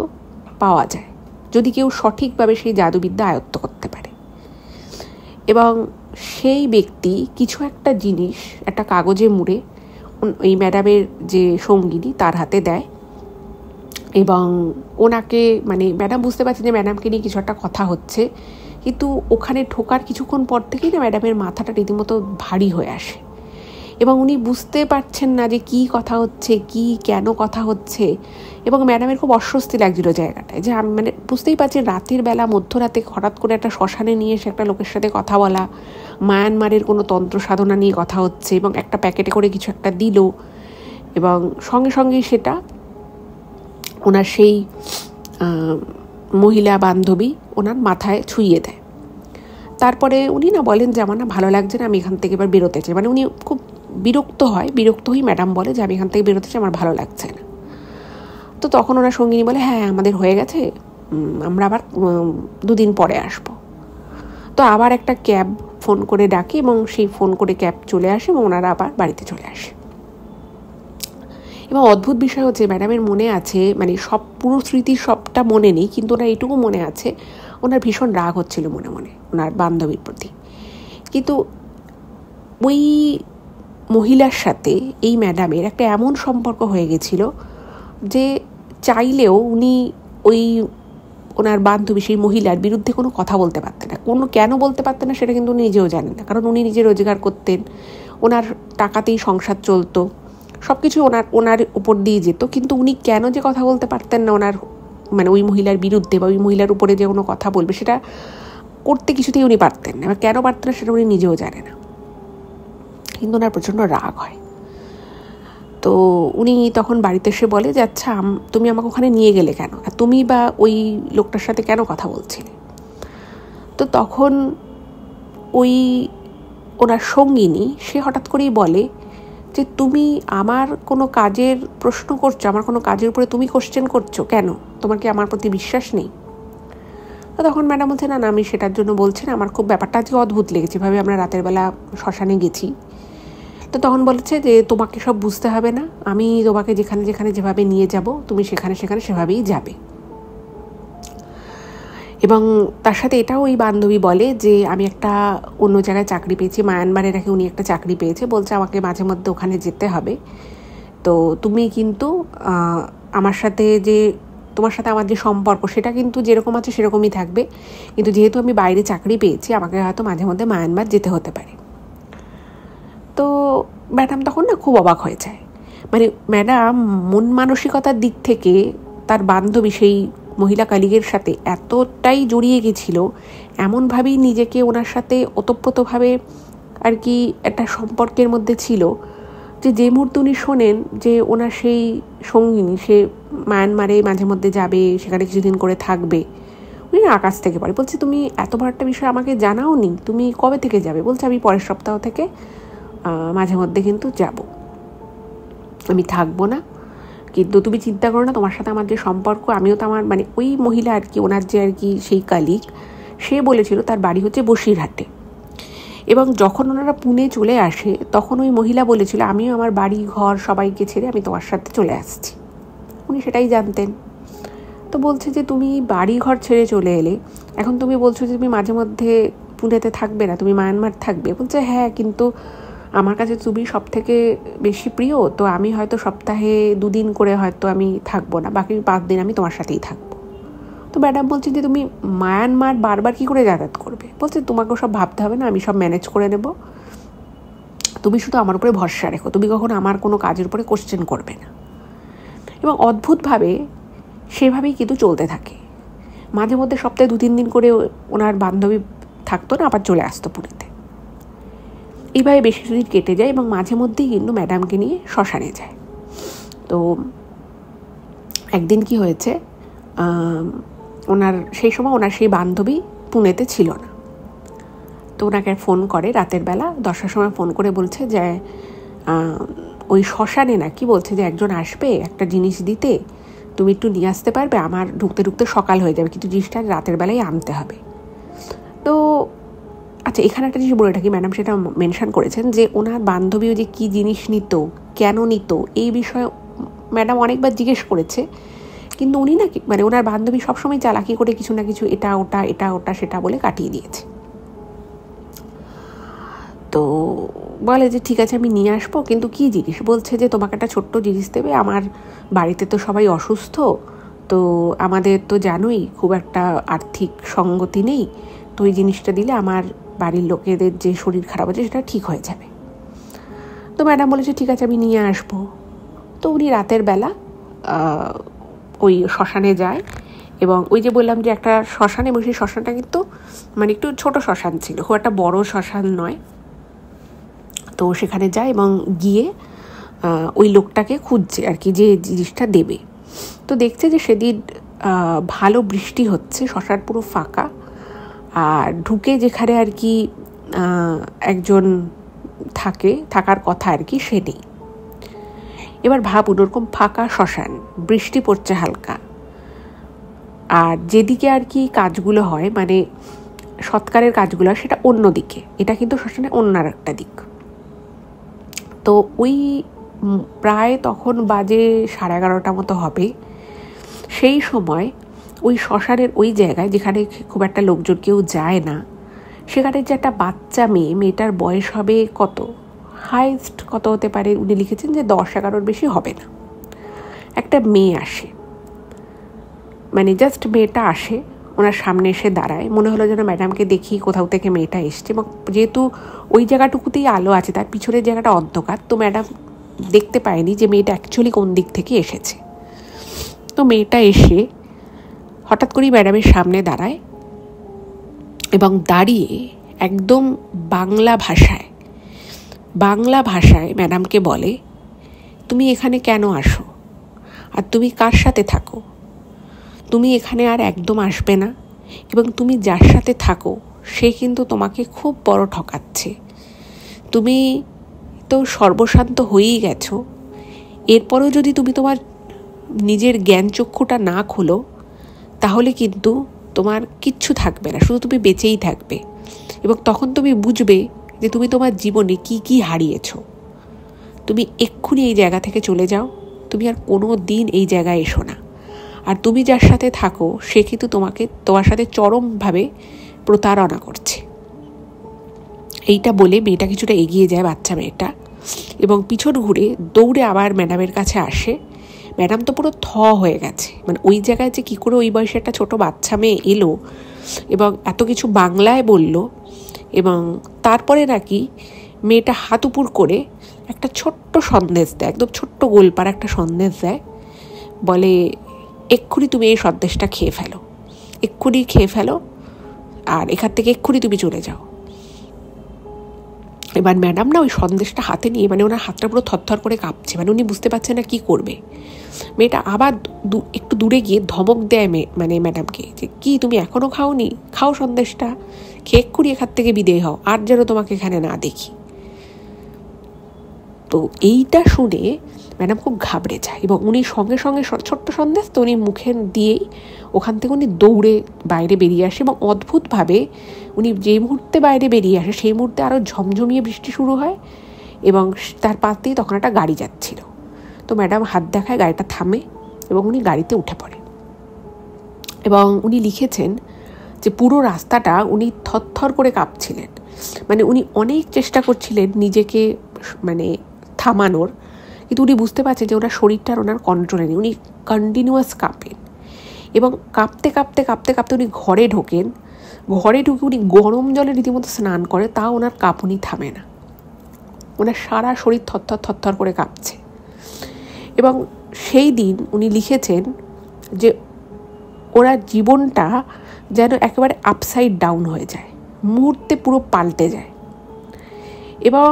পাওয়া যায়, যদি কেউ সঠিকভাবে সেই জাদুবিদ্যা আয়ত্ত করতে পারে। এবং সেই ব্যক্তি কিছু একটা জিনিস একটা কাগজে মুড়ে ওই ম্যাডামের যে সঙ্গিনী তার হাতে দেয়, এবং ওনাকে মানে ম্যাডাম বুঝতে পারছে যে ম্যাডামকে নিয়ে কিছু একটা কথা হচ্ছে, কিন্তু ওখানে ঢোকার কিছুক্ষণ পর থেকেই না ম্যাডামের মাথাটা রীতিমতো ভারী হয়ে আসে, এবং উনি বুঝতে পারছেন না যে কী কথা হচ্ছে, কি কেন কথা হচ্ছে। এবং ম্যাডামের খুব অস্বস্তি লাগছিল জায়গাটায়, যে আমি মানে বুঝতেই পারছি রাতের বেলা মধ্যরাতে হঠাৎ করে একটা শ্মশানে নিয়ে এসে একটা লোকের সাথে কথা বলা, মায়ানমারের কোনো তন্ত্র সাধনা নিয়ে কথা হচ্ছে, এবং একটা প্যাকেটে করে কিছু একটা দিল, এবং সঙ্গে সঙ্গেই সেটা ওনার সেই মহিলা বান্ধবী ওনার মাথায় ছুঁয়ে দেয়। তারপরে উনি না বলেন যে আমার না ভালো লাগছে না, আমি এখান থেকে এবার বেরোতে চাই। মানে উনি খুব বিরক্ত হয়ে ম্যাডাম বলে যে আমি এখান থেকে বেরোতে চাই, আমার ভালো লাগছে না। তো তখন ওনার সঙ্গিনী বলে হ্যাঁ আমাদের হয়ে গেছে, আমরা আবার 2 দিন পরে আসবো। তো আবার একটা ক্যাব ফোন করে ডাকে, এবং সেই ফোন করে ক্যাব চলে আসে, এবং ওনারা আবার বাড়িতে চলে আসে। এবং অদ্ভুত বিষয় হচ্ছে ম্যাডামের মনে আছে, মানে সব পুরো স্মৃতির সবটা মনে নেই, কিন্তু ওনার এইটুকু মনে আছে ওনার ভীষণ রাগ হচ্ছিল মনে মনে ওনার বান্ধবীর প্রতি। কিন্তু ওই মহিলার সাথে এই ম্যাডামের একটা এমন সম্পর্ক হয়ে গেছিল যে চাইলেও উনি ওই ওনার বান্ধবী সেই মহিলার বিরুদ্ধে কোনো কথা বলতে পারতেন না। কেন বলতে পারতেন না সেটা কিন্তু উনি নিজেও জানেন না, কারণ উনি নিজে রোজগার করতেন, ওনার টাকাতেই সংসার চলতো, সব কিছু ওনার উপর দিয়ে যেত। কিন্তু উনি কেন যে কথা বলতে পারতেন না ওনার মানে ওই মহিলার বিরুদ্ধে বা ওই মহিলার উপরে যে কোনো কথা বলবে, সেটা করতে কিছুতেই উনি পারতেন না। এবার কেন পারতেন না সেটা উনি নিজেও জানে না, কিন্তু ওনার প্রচণ্ড রাগ হয়। তো উনি তখন বাড়িতে এসে বলে যে আচ্ছা তুমি আমাকে ওখানে নিয়ে গেলে কেন, আর তুমি বা ওই লোকটার সাথে কেন কথা বলছিলে? তো তখন ওই ওনার সঙ্গিনী সে হঠাৎ করেই বলে যে তুমি আমার কোনো কাজের প্রশ্ন করছো, আমার কোনো কাজের উপরে তুমি কোশ্চেন করছো কেন, তোমার কি আমার প্রতি বিশ্বাস নেই? তো তখন ম্যাডাম বলছে না না, আমি সেটার জন্য বলছি না, আমার খুব ব্যাপারটা আজকে অদ্ভুত লেগেছে, ভাবে আমরা রাতের বেলা শ্মশানে গেছি। তো তখন বলেছে যে তোমাকে সব বুঝতে হবে না, আমি তোমাকে যেখানে যেখানে যেভাবে নিয়ে যাব তুমি সেখানে সেখানে সেভাবেই যাবে। এবং তার সাথে এটাও ওই বান্ধবী বলে যে আমি একটা অন্য জায়গায় চাকরি পেয়েছি, মায়ানমারে নাকি উনি একটা চাকরি পেয়েছে, বলছে আমাকে মাঝে মধ্যে ওখানে যেতে হবে, তো তুমি কিন্তু আমার সাথে যে তোমার সাথে আমার যে সম্পর্ক সেটা কিন্তু যেরকম আছে সেরকমই থাকবে, কিন্তু যেহেতু আমি বাইরে চাকরি পেয়েছি আমাকে হয়তো মাঝে মধ্যে মায়ানমার যেতে হতে পারে। তো ম্যাডাম তখন না খুব অবাক হয়ে যায়, মানে ম্যাডাম মন মানসিকতার দিক থেকে তার বান্ধবী সেই মহিলা কালিগের সাথে এতটাই জড়িয়ে গেছিল, এমনভাবেই নিজেকে ওনার সাথে ওতপ্রোতভাবে আর কি একটা সম্পর্কের মধ্যে ছিল, যে মুহূর্তে উনি শোনেন যে ওনার সেই সঙ্গিনী সে মায়ানমারে মাঝে মধ্যে যাবে, সেখানে কিছুদিন করে থাকবে, উনি আকাশ থেকে পড়ে। বলছে তুমি এত বড় একটা বিষয় আমাকে জানাও নি, তুমি কবে থেকে যাবে? বলছে আমি পরের সপ্তাহ থেকে মাঝে মধ্যে কিন্তু যাব, আমি থাকবো না, কিন্তু তুমি চিন্তা করো না, তোমার সাথে আমার যে সম্পর্ক, আমিও তো আমার মানে ওই মহিলা আর কি ওনার যে আর কি সেই কালিগ, সে বলেছিল তার বাড়ি হচ্ছে বসিরহাটে, এবং যখন ওনারা পুনে চলে আসে তখন ওই মহিলা বলেছিল আমিও আমার বাড়ি ঘর সবাইকে ছেড়ে আমি তোমার সাথে চলে আসছি, উনি সেটাই জানতেন। তো বলছে যে তুমি বাড়ি ঘর ছেড়ে চলে এলে, এখন তুমি বলছো যে তুমি মাঝে মধ্যে পুনেতে থাকবে না, তুমি মায়ানমার থাকবে। বলছে হ্যাঁ, কিন্তু আমার কাছে তুমি সব থেকে বেশি প্রিয়, তো আমি হয়তো সপ্তাহে 2 দিন করে হয়তো আমি থাকবো না, বাকি 5 দিন আমি তোমার সাথেই থাকবো। তো ম্যাডাম বলছে যে তুমি মায়ানমার বারবার কি করে যাতায়াত করবে? বলছে তোমাকেও সব ভাবতে হবে না, আমি সব ম্যানেজ করে নেব, তুমি শুধু আমার উপরে ভরসা রেখো, তুমি কখনো আমার কোনো কাজের উপরে কোশ্চেন করবে না। এবং অদ্ভুতভাবে সেভাবেই কিন্তু চলতে থাকে। মাঝে মধ্যে সপ্তাহে 2-3 দিন করে ওনার বান্ধবী থাকতো না, আবার চলে আসতো পুরীতে। এইভাবে বেশ কিছুদিন কেটে যায় এবং মাঝে মধ্যেই কিন্তু ম্যাডামকে নিয়ে শ্মশানে যায়। তো একদিন কি হয়েছে, ওনার সেই সময় ওনার সেই বান্ধবী পুনেতে ছিল না, তো ওনাকে ফোন করে রাতের বেলা 10টার সময় ফোন করে বলছে যে ওই শ্মশানে নাকি বলছে যে একজন আসবে একটা জিনিস দিতে, তুমি একটু নিয়ে আসতে পারবে, আমার ঢুকতে ঢুকতে সকাল হয়ে যাবে, কিন্তু জিনিসটা রাতের বেলায় আনতে হবে। তো আচ্ছা, এখানে একটা জিনিস বলে থাকি, ম্যাডাম সেটা মেনশন করেছেন যে ওনার বান্ধবীও যে কী জিনিস নিত, কেন নিত, এই বিষয়ে ম্যাডাম অনেকবার জিজ্ঞেস করেছে, কিন্তু উনি নাকি মানে ওনার বান্ধবী সবসময় চালাকি করে কিছু না কিছু এটা ওটা সেটা বলে কাটিয়ে দিয়েছে। তো বলে যে ঠিক আছে আমি নিয়ে আসবো, কিন্তু কী জিনিস? বলছে যে তোমাকে একটা ছোট্ট জিনিস দেবে, আমার বাড়িতে তো সবাই অসুস্থ, তো আমাদের তো জানোই খুব একটা আর্থিক সঙ্গতি নেই, তো ওই জিনিসটা দিলে আমার বাড়ির লোকেদের যে শরীর খারাপ আছে সেটা ঠিক হয়ে যাবে। তো ম্যাডাম বলেছে ঠিক আছে আমি নিয়ে আসবো। তো উনি রাতের বেলা ওই শ্মশানে যায়, এবং ওই যে বললাম যে একটা শ্মশান, এবং সেই শ্মশানটা কিন্তু মানে একটু ছোট শ্মশান ছিল, খুব একটা বড় শ্মশান নয়। তো সেখানে যায় এবং গিয়ে ওই লোকটাকে খুঁজছে আর কি, যে জিনিসটা দেবে। তো দেখছে যে সেদিন ভালো বৃষ্টি হচ্ছে, শ্মশান পুরো ফাঁকা, আর ঢুকে যেখানে আর কি একজন থাকার কথা আর কি সে নেই। এবার ভাবুন, ওরকম ফাঁকা শ্মশান, বৃষ্টি পড়ছে হালকা, আর যেদিকে আর কি কাজগুলো হয় মানে সৎকারের কাজগুলো হয় সেটা অন্য দিকে, এটা কিন্তু শ্মশানের অন্য একটা দিক। তো ওই প্রায় তখন বাজে 11:30 মতো হবে। সেই সময় ওই শ্মশানের ওই জায়গায় যেখানে খুব একটা লোকজন কেউ যায় না, সেখানে যে একটা বাচ্চা মেয়েটার বয়স হবে কত, হাইস্ট কত হতে পারে, উনি লিখেছেন যে 10-11 বেশি হবে না, একটা মেয়ে আসে, মানে জাস্ট মেয়েটা আসে ওনার সামনে এসে দাঁড়ায়। মনে হলো যেন ম্যাডামকে দেখি কোথাও থেকে মেয়েটা এসছে, এবং যেহেতু ওই জায়গাটুকুতেই আলো আছে, তার পিছনের জায়গাটা অন্ধকার, তো ম্যাডাম দেখতে পায়নি যে মেয়েটা অ্যাকচুয়ালি কোন দিক থেকে এসেছে। তো মেয়েটা এসে হঠাৎ করেই ম্যাডামের সামনে দাঁড়ায়, এবং দাঁড়িয়ে একদম বাংলা ভাষায় ম্যাডামকে বলে, তুমি এখানে কেন আসো, আর তুমি কার সাথে থাকো, তুমি এখানে আর একদম আসবে না, এবং তুমি যার সাথে থাকো সে কিন্তু তোমাকে খুব বড় ঠকাচ্ছে, তুমি তো সর্বশান্ত হয়েই গেছো, এরপরেও যদি তুমি তোমার নিজের জ্ঞান চক্ষুটা না খোলো তাহলে কিন্তু তোমার কিচ্ছু থাকবে না, শুধু তুমি বেঁচেই থাকবে, এবং তখন তুমি বুঝবে যে তুমি তোমার জীবনে কি কি হারিয়েছো। তুমি এক্ষুনি এই জায়গা থেকে চলে যাও, তুমি আর কোনো দিন এই জায়গায় এসো না, আর তুমি যার সাথে থাকো সে কিন্তু তোমার সাথে চরমভাবে প্রতারণা করছে। এইটা বলে মেয়েটা কিছুটা এগিয়ে যায়, বাচ্চা মেয়েটা, এবং পিছন ঘুরে দৌড়ে আবার ম্যাডামের কাছে আসে। ম্যাডাম তো পুরো হয়ে গেছে, মানে ওই জায়গায় যে কী করে ওই বয়সে একটা ছোটো বাচ্চা মেয়ে এলো এবং এত কিছু বাংলায় বলল, এবং তারপরে নাকি মেয়েটা হাত উপর করে একটা ছোট্ট সন্দেশ দেয়, একদম ছোট্ট গোলপার একটা সন্দেশ দেয়, বলে এক্ষুনি তুমি এই সন্দেশটা খেয়ে ফেলো, আর এখান থেকে এক্ষুনি তুমি চলে যাও। এবার ম্যাডাম না ওই সন্দেশটা হাতে নিয়ে, মানে ওনার হাতটা পুরো থরথর করে কাঁপছে, মানে উনি বুঝতে পারছেন না কী করবে। মেয়েটা আবার একটু দূরে গিয়ে ধমক দেয় ম্যাডামকে, যে কি তুমি এখনও খাওনি, খাও সন্দেশটা, খেয়ে এক্ষুনি এখান থেকে বিদেয় হও, আর যেন তোমাকে এখানে না দেখি। তো এইটা শুনে ম্যাডাম খুব ঘাবড়ে যায়, এবং উনি সঙ্গে সঙ্গে ছোট্ট সন্দেশ তো উনি মুখে দিয়েই ওখান থেকে উনি দৌড়ে বাইরে বেরিয়ে আসে, এবং অদ্ভুতভাবে উনি যেই মুহূর্তে বাইরে বেরিয়ে আসে সেই মুহূর্তে আরও ঝমঝমিয়ে বৃষ্টি শুরু হয়, এবং তার পাশ দিয়ে তখন একটা গাড়ি যাচ্ছিল। তো ম্যাডাম হাত দেখায়, গাড়িটা থামে এবং উনি গাড়িতে উঠে পড়ে। এবং উনি লিখেছেন যে পুরো রাস্তাটা উনি থরথর করে কাঁপছিলেন, মানে উনি অনেক চেষ্টা করছিলেন নিজেকে থামানোর, কিন্তু উনি বুঝতে পারছেন যে ওনার শরীরটার ওনার কন্ট্রোলে নেই, উনি কন্টিনিউয়াস কাঁপেন। এবং কাঁপতে উনি ঘরে ঢুকে উনি গরম জলে রীতিমতো স্নান করে, তাও ওনার কাঁপুনি থামে না, ওনার সারা শরীর থরথর করে কাঁপছে। এবং সেই দিন উনি লিখেছেন যে ওনার জীবনটা যেন একেবারে আপসাইড ডাউন হয়ে যায়, মুহূর্তে পুরো পাল্টে যায়। এবং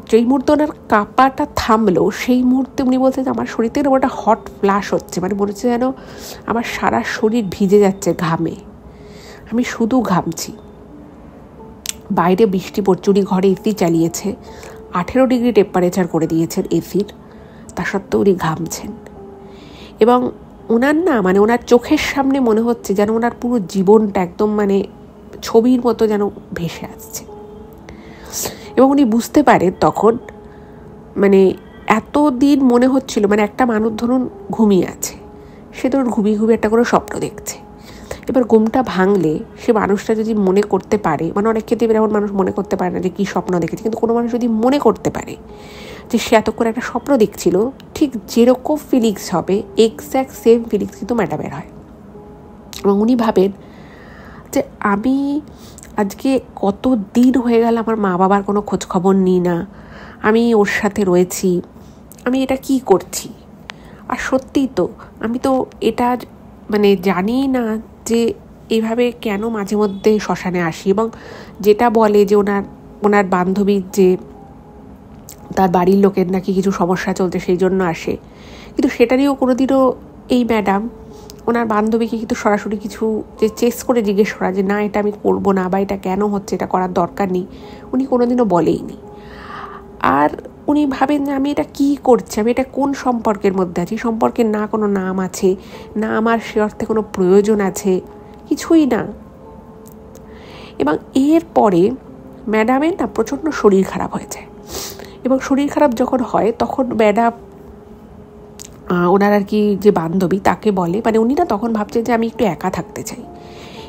যেই মুহূর্তে ওনার কাঁপাটা থামলো সেই মুহূর্তে উনি বলছেন যে আমার শরীর থেকে ওটা হট ফ্লাশ হচ্ছে, মানে মনে হচ্ছে যেন আমার সারা শরীর ভিজে যাচ্ছে ঘামে, আমি শুধু ঘামছি। বাইরে বৃষ্টি পড়ছে, উনি ঘরে এসি চালিয়েছে, 18 ডিগ্রি টেম্পারেচার করে দিয়েছেন এসির, তা সত্ত্বেও উনি ঘামছেন। এবং ওনার ওনার চোখের সামনে মনে হচ্ছে যেন ওনার পুরো জীবনটা একদম ছবির মতো যেন ভেসে আসছে। এবং উনি বুঝতে পারেন তখন এতদিন মনে হচ্ছিল একটা মানুষ ধরুন ঘুমিয়ে আছে, সে ধরুন ঘুমিয়ে একটা করে স্বপ্ন দেখছে, এবার ঘুমটা ভাঙলে সে মানুষটা যদি মনে করতে পারে, অনেক ক্ষেত্রে এমন মানুষ মনে করতে পারে না যে কী স্বপ্ন দেখেছে, কিন্তু কোনো মানুষ যদি মনে করতে পারে যে সে এতক্ষণ একটা স্বপ্ন দেখছিল, ঠিক যেরকম ফিলিংস হবে এক্স্যাক্ট সেম ফিলিংস কিন্তু ম্যাডামের হয়। এবং উনি ভাবেন যে আমি আজকে কত দিন হয়ে গেল আমার মা বাবার কোনো খোঁজখবর নিই না, আমি ওর সাথে রয়েছি, আমি এটা কি করছি। আর সত্যিই তো আমি তো এটা জানি না যে এইভাবে কেন মাঝে মধ্যে শ্মশানে আসি, এবং যেটা বলে যে ওনার বান্ধবীর যে তার বাড়ির লোকের নাকি কিছু সমস্যা চলছে সেই জন্য আসে, কিন্তু সেটা নিয়েও কোনোদিনও এই ম্যাডাম ওনার বান্ধবীকে কিন্তু সরাসরি কিছু যে চেস করে জিজ্ঞেস করা যে না এটা আমি করবো না, বা এটা কেন হচ্ছে, এটা করার দরকার নেই, উনি কোনোদিনও বলেইনি। আর উনি ভাবেন যে আমি এটা কী করছি, আমি এটা কোন সম্পর্কের মধ্যে আছি, সম্পর্কের না কোনো নাম আছে, না আমার সে অর্থে কোনো প্রয়োজন আছে, কিছুই না। এবং এরপরে ম্যাডামের প্রচণ্ড শরীর খারাপ হয়ে যায়, এবং শরীর খারাপ যখন হয় তখন ম্যাডাম ওনার আর কি যে বান্ধবী তাকে বলে, উনি তখন ভাবছেন যে আমি একটু একা থাকতে চাই।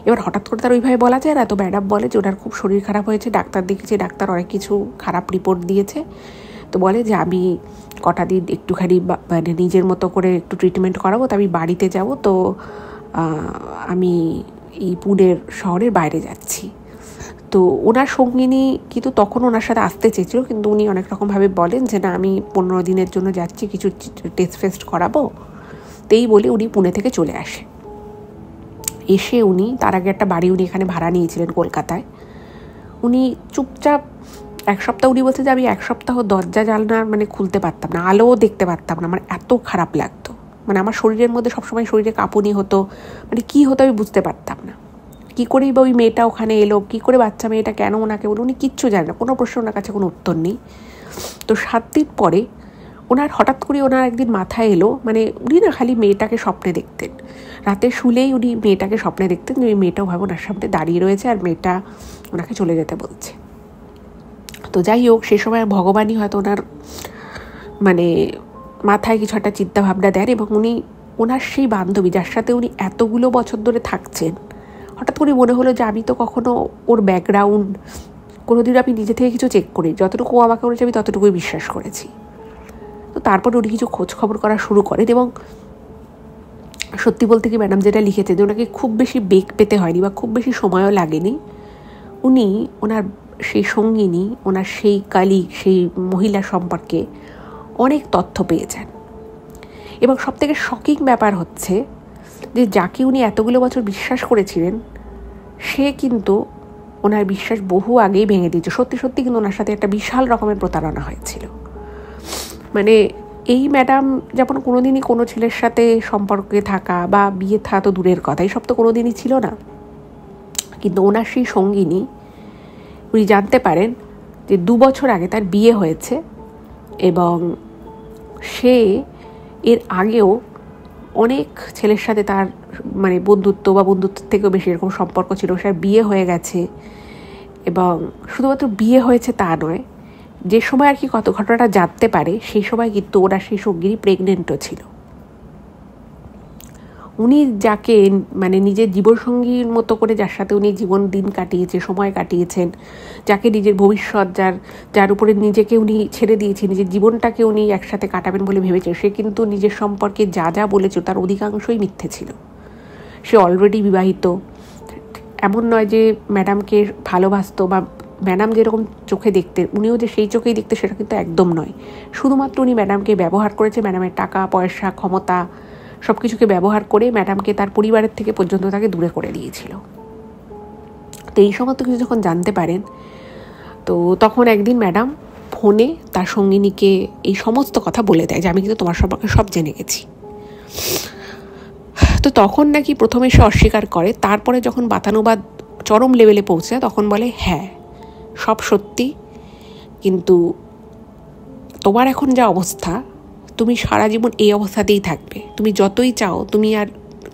এবার হঠাৎ করে তার ওইভাবে বলা যায় না, তো ম্যাডাম বলে যে ওনার খুব শরীর খারাপ হয়েছে, ডাক্তার দেখেছে, ডাক্তার অনেক কিছু খারাপ রিপোর্ট দিয়েছে, তো বলে যে আমি কটা দিন একটুখানি নিজের মতো করে একটু ট্রিটমেন্ট করাবো, তো আমি বাড়িতে যাব, তো আমি এই পুনের শহরের বাইরে যাচ্ছি। তো ওনার সঙ্গিনী কিন্তু তখন ওনার সাথে আসতে চেয়েছিল, কিন্তু উনি অনেক রকমভাবে বলেন যে না আমি 15 দিনের জন্য যাচ্ছি, কিছু টেস্ট ফেস্ট করাবো, তেই বলে উনি পুনে থেকে চলে আসে। এসে উনি তার আগে একটা বাড়ি উনি এখানে ভাড়া নিয়েছিলেন কলকাতায়। উনি চুপচাপ 1 সপ্তাহ, উনি বলছে যে আমি 1 সপ্তাহ দরজা জানলা মানে খুলতে পারতাম না, আলোও দেখতে পারতাম না, আমার এত খারাপ লাগতো, মানে আমার শরীরের মধ্যে সবসময় শরীরে কাঁপুনি হতো, মানে কি হতো আমি বুঝতে পারতাম না। কী করেই বা ওই মেয়েটা ওখানে এলো, কী করে বাচ্চা মেয়েটা কেন ওনাকে বলো, উনি কিচ্ছু জানে না, কোনো প্রশ্ন ওনার কাছে কোনো উত্তর নেই। তো 7 দিন পরে ওনার হঠাৎ করে ওনার একদিন মাথায় এলো, মানে উনি না খালি মেয়েটাকে স্বপ্নে দেখতেন, রাতে শুলেই উনি মেয়েটাকে স্বপ্নে দেখতেন যে ওই মেয়েটাও ভাবে ওনার সামনে দাঁড়িয়ে রয়েছে আর মেয়েটা ওনাকে চলে যেতে বলছে। তো যাই হোক, সে সময় ভগবানই হয়তো ওনার মানে মাথায় কিছু একটা চিন্তাভাবনা দেন, এবং উনি ওনার সেই বান্ধবী যার সাথে উনি এতগুলো বছর ধরে থাকছেন, হঠাৎ করে মনে হলো যে আমি তো কখনো ওর ব্যাকগ্রাউন্ড কোনোদিন আমি নিজে থেকে কিছু চেক করি, যতটুকু আমাকে করেছে আমি ততটুকুই বিশ্বাস করেছি। তো তারপর উনি কিছু খোঁজ খবর করা শুরু করেন, এবং সত্যি বলতে কি ম্যাডাম যেটা লিখেছে যে ওনাকে খুব বেশি বেগ পেতে হয়নি বা খুব বেশি সময়ও লাগেনি, উনি ওনার সেই সঙ্গিনী, ওনার সেই কালিগ, সেই মহিলা সম্পর্কে অনেক তথ্য পেয়েছেন। এবং সবথেকে শকিং ব্যাপার হচ্ছে যে যাকে উনি এতগুলো বছর বিশ্বাস করেছিলেন সে কিন্তু ওনার বিশ্বাস বহু আগেই ভেঙে দিয়েছে। সত্যি সত্যি কিন্তু ওনার সাথে একটা বিশাল রকমের প্রতারণা হয়েছিল। মানে এই ম্যাডাম যেমন কোনোদিনই কোনো ছেলের সাথে সম্পর্কে থাকা বা বিয়ে থাকা তো দূরের কথা, এইসব তো কোনোদিনই ছিল না, কিন্তু ওনার সেই সঙ্গিনী উনি জানতে পারেন যে 2 বছর আগে তার বিয়ে হয়েছে, এবং সে এর আগেও অনেক ছেলের সাথে তার মানে বন্ধুত্ব বা বন্ধুত্বের থেকেও বেশি এরকম সম্পর্ক ছিল, সে বিয়ে হয়ে গেছে। এবং শুধুমাত্র বিয়ে হয়েছে তা নয়, যে সময় আর কি কত ঘটনাটা জানতে পারে সেই সময় কিন্তু ওনার সেই সঙ্গিনী প্রেগনেন্টও ছিল। উনি যাকে মানে নিজের জীবনসঙ্গীর মতো করে, যার সাথে উনি জীবন দিন কাটিয়েছে, সময় কাটিয়েছেন, যাকে নিজের ভবিষ্যৎ, যার উপরে নিজেকে উনি ছেড়ে দিয়েছে, নিজের জীবনটাকে উনি একসাথে কাটাবেন বলে ভেবেছে, সে কিন্তু নিজের সম্পর্কে যা যা বলেছে তার অধিকাংশই মিথ্যে ছিল। সে অলরেডি বিবাহিত, এমন নয় যে ম্যাডামকে ভালোবাসতো বা ম্যাডাম যেরকম চোখে দেখতেন উনিও যে সেই চোখেই দেখতে, সেটা কিন্তু একদম নয়। শুধুমাত্র উনি ম্যাডামকে ব্যবহার করেছে, ম্যাডামের টাকা পয়সা ক্ষমতা সব কিছুকে ব্যবহার করে ম্যাডামকে তার পরিবারের থেকে পর্যন্ত তাকে দূরে করে দিয়েছিল। তো এই সমস্ত কিছু যখন জানতে পারেন, তো তখন একদিন ম্যাডাম ফোনে তার সঙ্গিনীকে এই সমস্ত কথা বলে দেয় যে আমি কিন্তু তোমার সম্পর্কে সব জেনে গেছি। তো তখন নাকি প্রথমে সে অস্বীকার করে, তারপরে যখন বাতানুবাদ চরম লেভেলে পৌঁছে তখন বলে হ্যাঁ সব সত্যি, কিন্তু তোমার এখন যা অবস্থা তুমি সারা জীবন এই অবস্থাতেই থাকবে, তুমি যতই চাও তুমি আর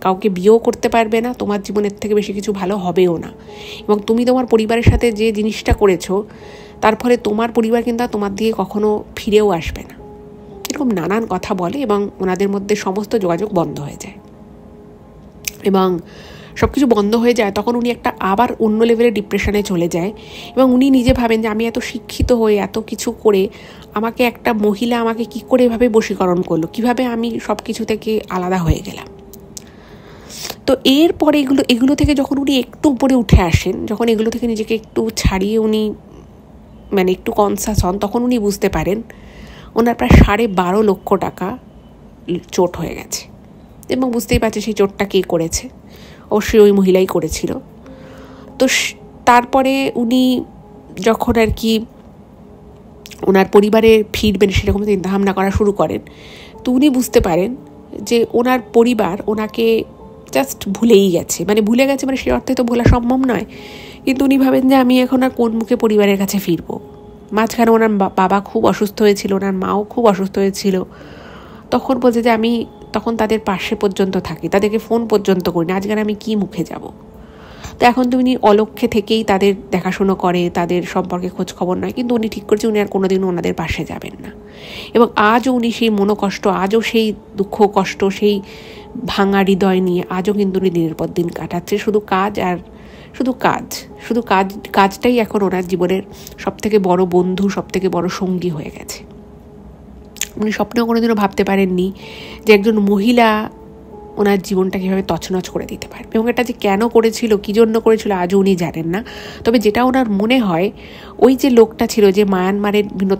কাউকে বিয়েও করতে পারবে না, তোমার জীবনের থেকে বেশি কিছু ভালো হবেও না, এবং তুমি তোমার পরিবারের সাথে যে জিনিসটা করেছো তার ফলে তোমার পরিবার কিন্তু তোমার দিকে কখনো ফিরেও আসবে না। এরকম নানান কথা বলে এবং ওনাদের মধ্যে সমস্ত যোগাযোগ বন্ধ হয়ে যায়। এবং সব কিছু বন্ধ হয়ে যায় তখন উনি একটা আবার অন্য লেভেলের ডিপ্রেশনে চলে যায়, এবং উনি নিজে ভাবেন যে আমি এত শিক্ষিত হয়ে এত কিছু করে আমাকে একটা মহিলা আমাকে কী করে এভাবে বশীকরণ করলো, কিভাবে আমি সব কিছু থেকে আলাদা হয়ে গেলাম। তো এরপরে এগুলো থেকে যখন উনি একটু উপরে উঠে আসেন, যখন এগুলো থেকে নিজেকে একটু ছাড়িয়ে উনি মানে একটু কনসাস হন, তখন উনি বুঝতে পারেন ওনার প্রায় 12.5 লক্ষ টাকা চোট হয়ে গেছে, এবং বুঝতেই পারছে সেই চোটটা কে করেছে, অবশ্যই ওই মহিলাই করেছিল। তো তারপরে উনি যখন আর কি ওনার পরিবারে ফিরবেন সেরকম চিন্তাভাবনা করা শুরু করেন, তো উনি বুঝতে পারেন যে ওনার পরিবার ওনাকে জাস্ট ভুলেই গেছে, মানে ভুলে গেছে মানে সে অর্থে তো ভোলা সম্ভব নয়, কিন্তু উনি ভাবেন যে আমি এখন আর কোন মুখে পরিবারের কাছে ফিরবো। মাঝখানে ওনার বাবা খুব অসুস্থ হয়েছিল, ওনার মাও খুব অসুস্থ হয়েছিল, তখন বলছে যে আমি তখন তাদের পাশে পর্যন্ত থাকি, তাদেরকে ফোন পর্যন্ত করি না, আজকাল আমি কি মুখে যাব। তো এখন তো উনি অলক্ষ্যে থেকেই তাদের দেখাশুনো করে, তাদের সম্পর্কে খোঁজ খবর নয়, কিন্তু উনি ঠিক করছে উনি আর কোনোদিনও ওনাদের পাশে যাবেন না। এবং আজও উনি সেই মনোকষ্ট, আজও সেই দুঃখ কষ্ট, সেই ভাঙা হৃদয় নিয়ে আজও কিন্তু উনি দিনের পর দিন কাটাচ্ছে, শুধু কাজ আর শুধু কাজটাই এখন ওনার জীবনের সবথেকে বড় বন্ধু, সবথেকে বড় সঙ্গী হয়ে গেছে। উনি স্বপ্নেও কোনোদিনও ভাবতে পারেননি যে একজন মহিলা ওনার জীবনটা কীভাবে তছনছ করে দিতে পারবে, এবং এটা যে কেন করেছিল, কী জন্য করেছিল আজও উনি জানেন না। তবে যেটা ওনার মনে হয়, ওই যে লোকটা ছিল যে মায়ানমারের বিভিন্ন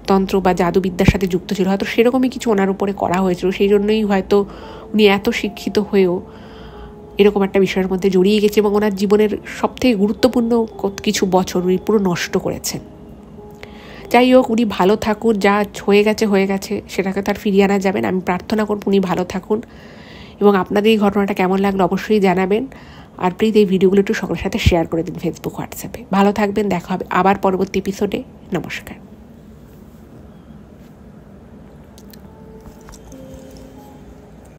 তন্ত্র বা জাদুবিদ্যার সাথে যুক্ত ছিল, হয়তো সেরকমই কিছু ওনার উপরে করা হয়েছিল, সেই জন্যই হয়তো উনি এত শিক্ষিত হয়েও এরকম একটা বিষয়ের মধ্যে জড়িয়ে গেছে এবং ওনার জীবনের সবথেকে গুরুত্বপূর্ণ কিছু বছর উনি পুরো নষ্ট করেছেন। যাই হোক, উনি ভালো থাকুন, যা হয়ে গেছে সেটাকে তার ফিরিয়ে আনা যাবেন। আমি প্রার্থনা করব উনি ভালো থাকুন, এবং আপনাদের এই ঘটনাটা কেমন লাগলো অবশ্যই জানাবেন। আর প্লিজ এই ভিডিওগুলো একটু সকলের সাথে শেয়ার করে দিন ফেসবুক, হোয়াটসঅ্যাপে। ভালো থাকবেন, দেখা হবে আবার পরবর্তী এপিসোডে। নমস্কার।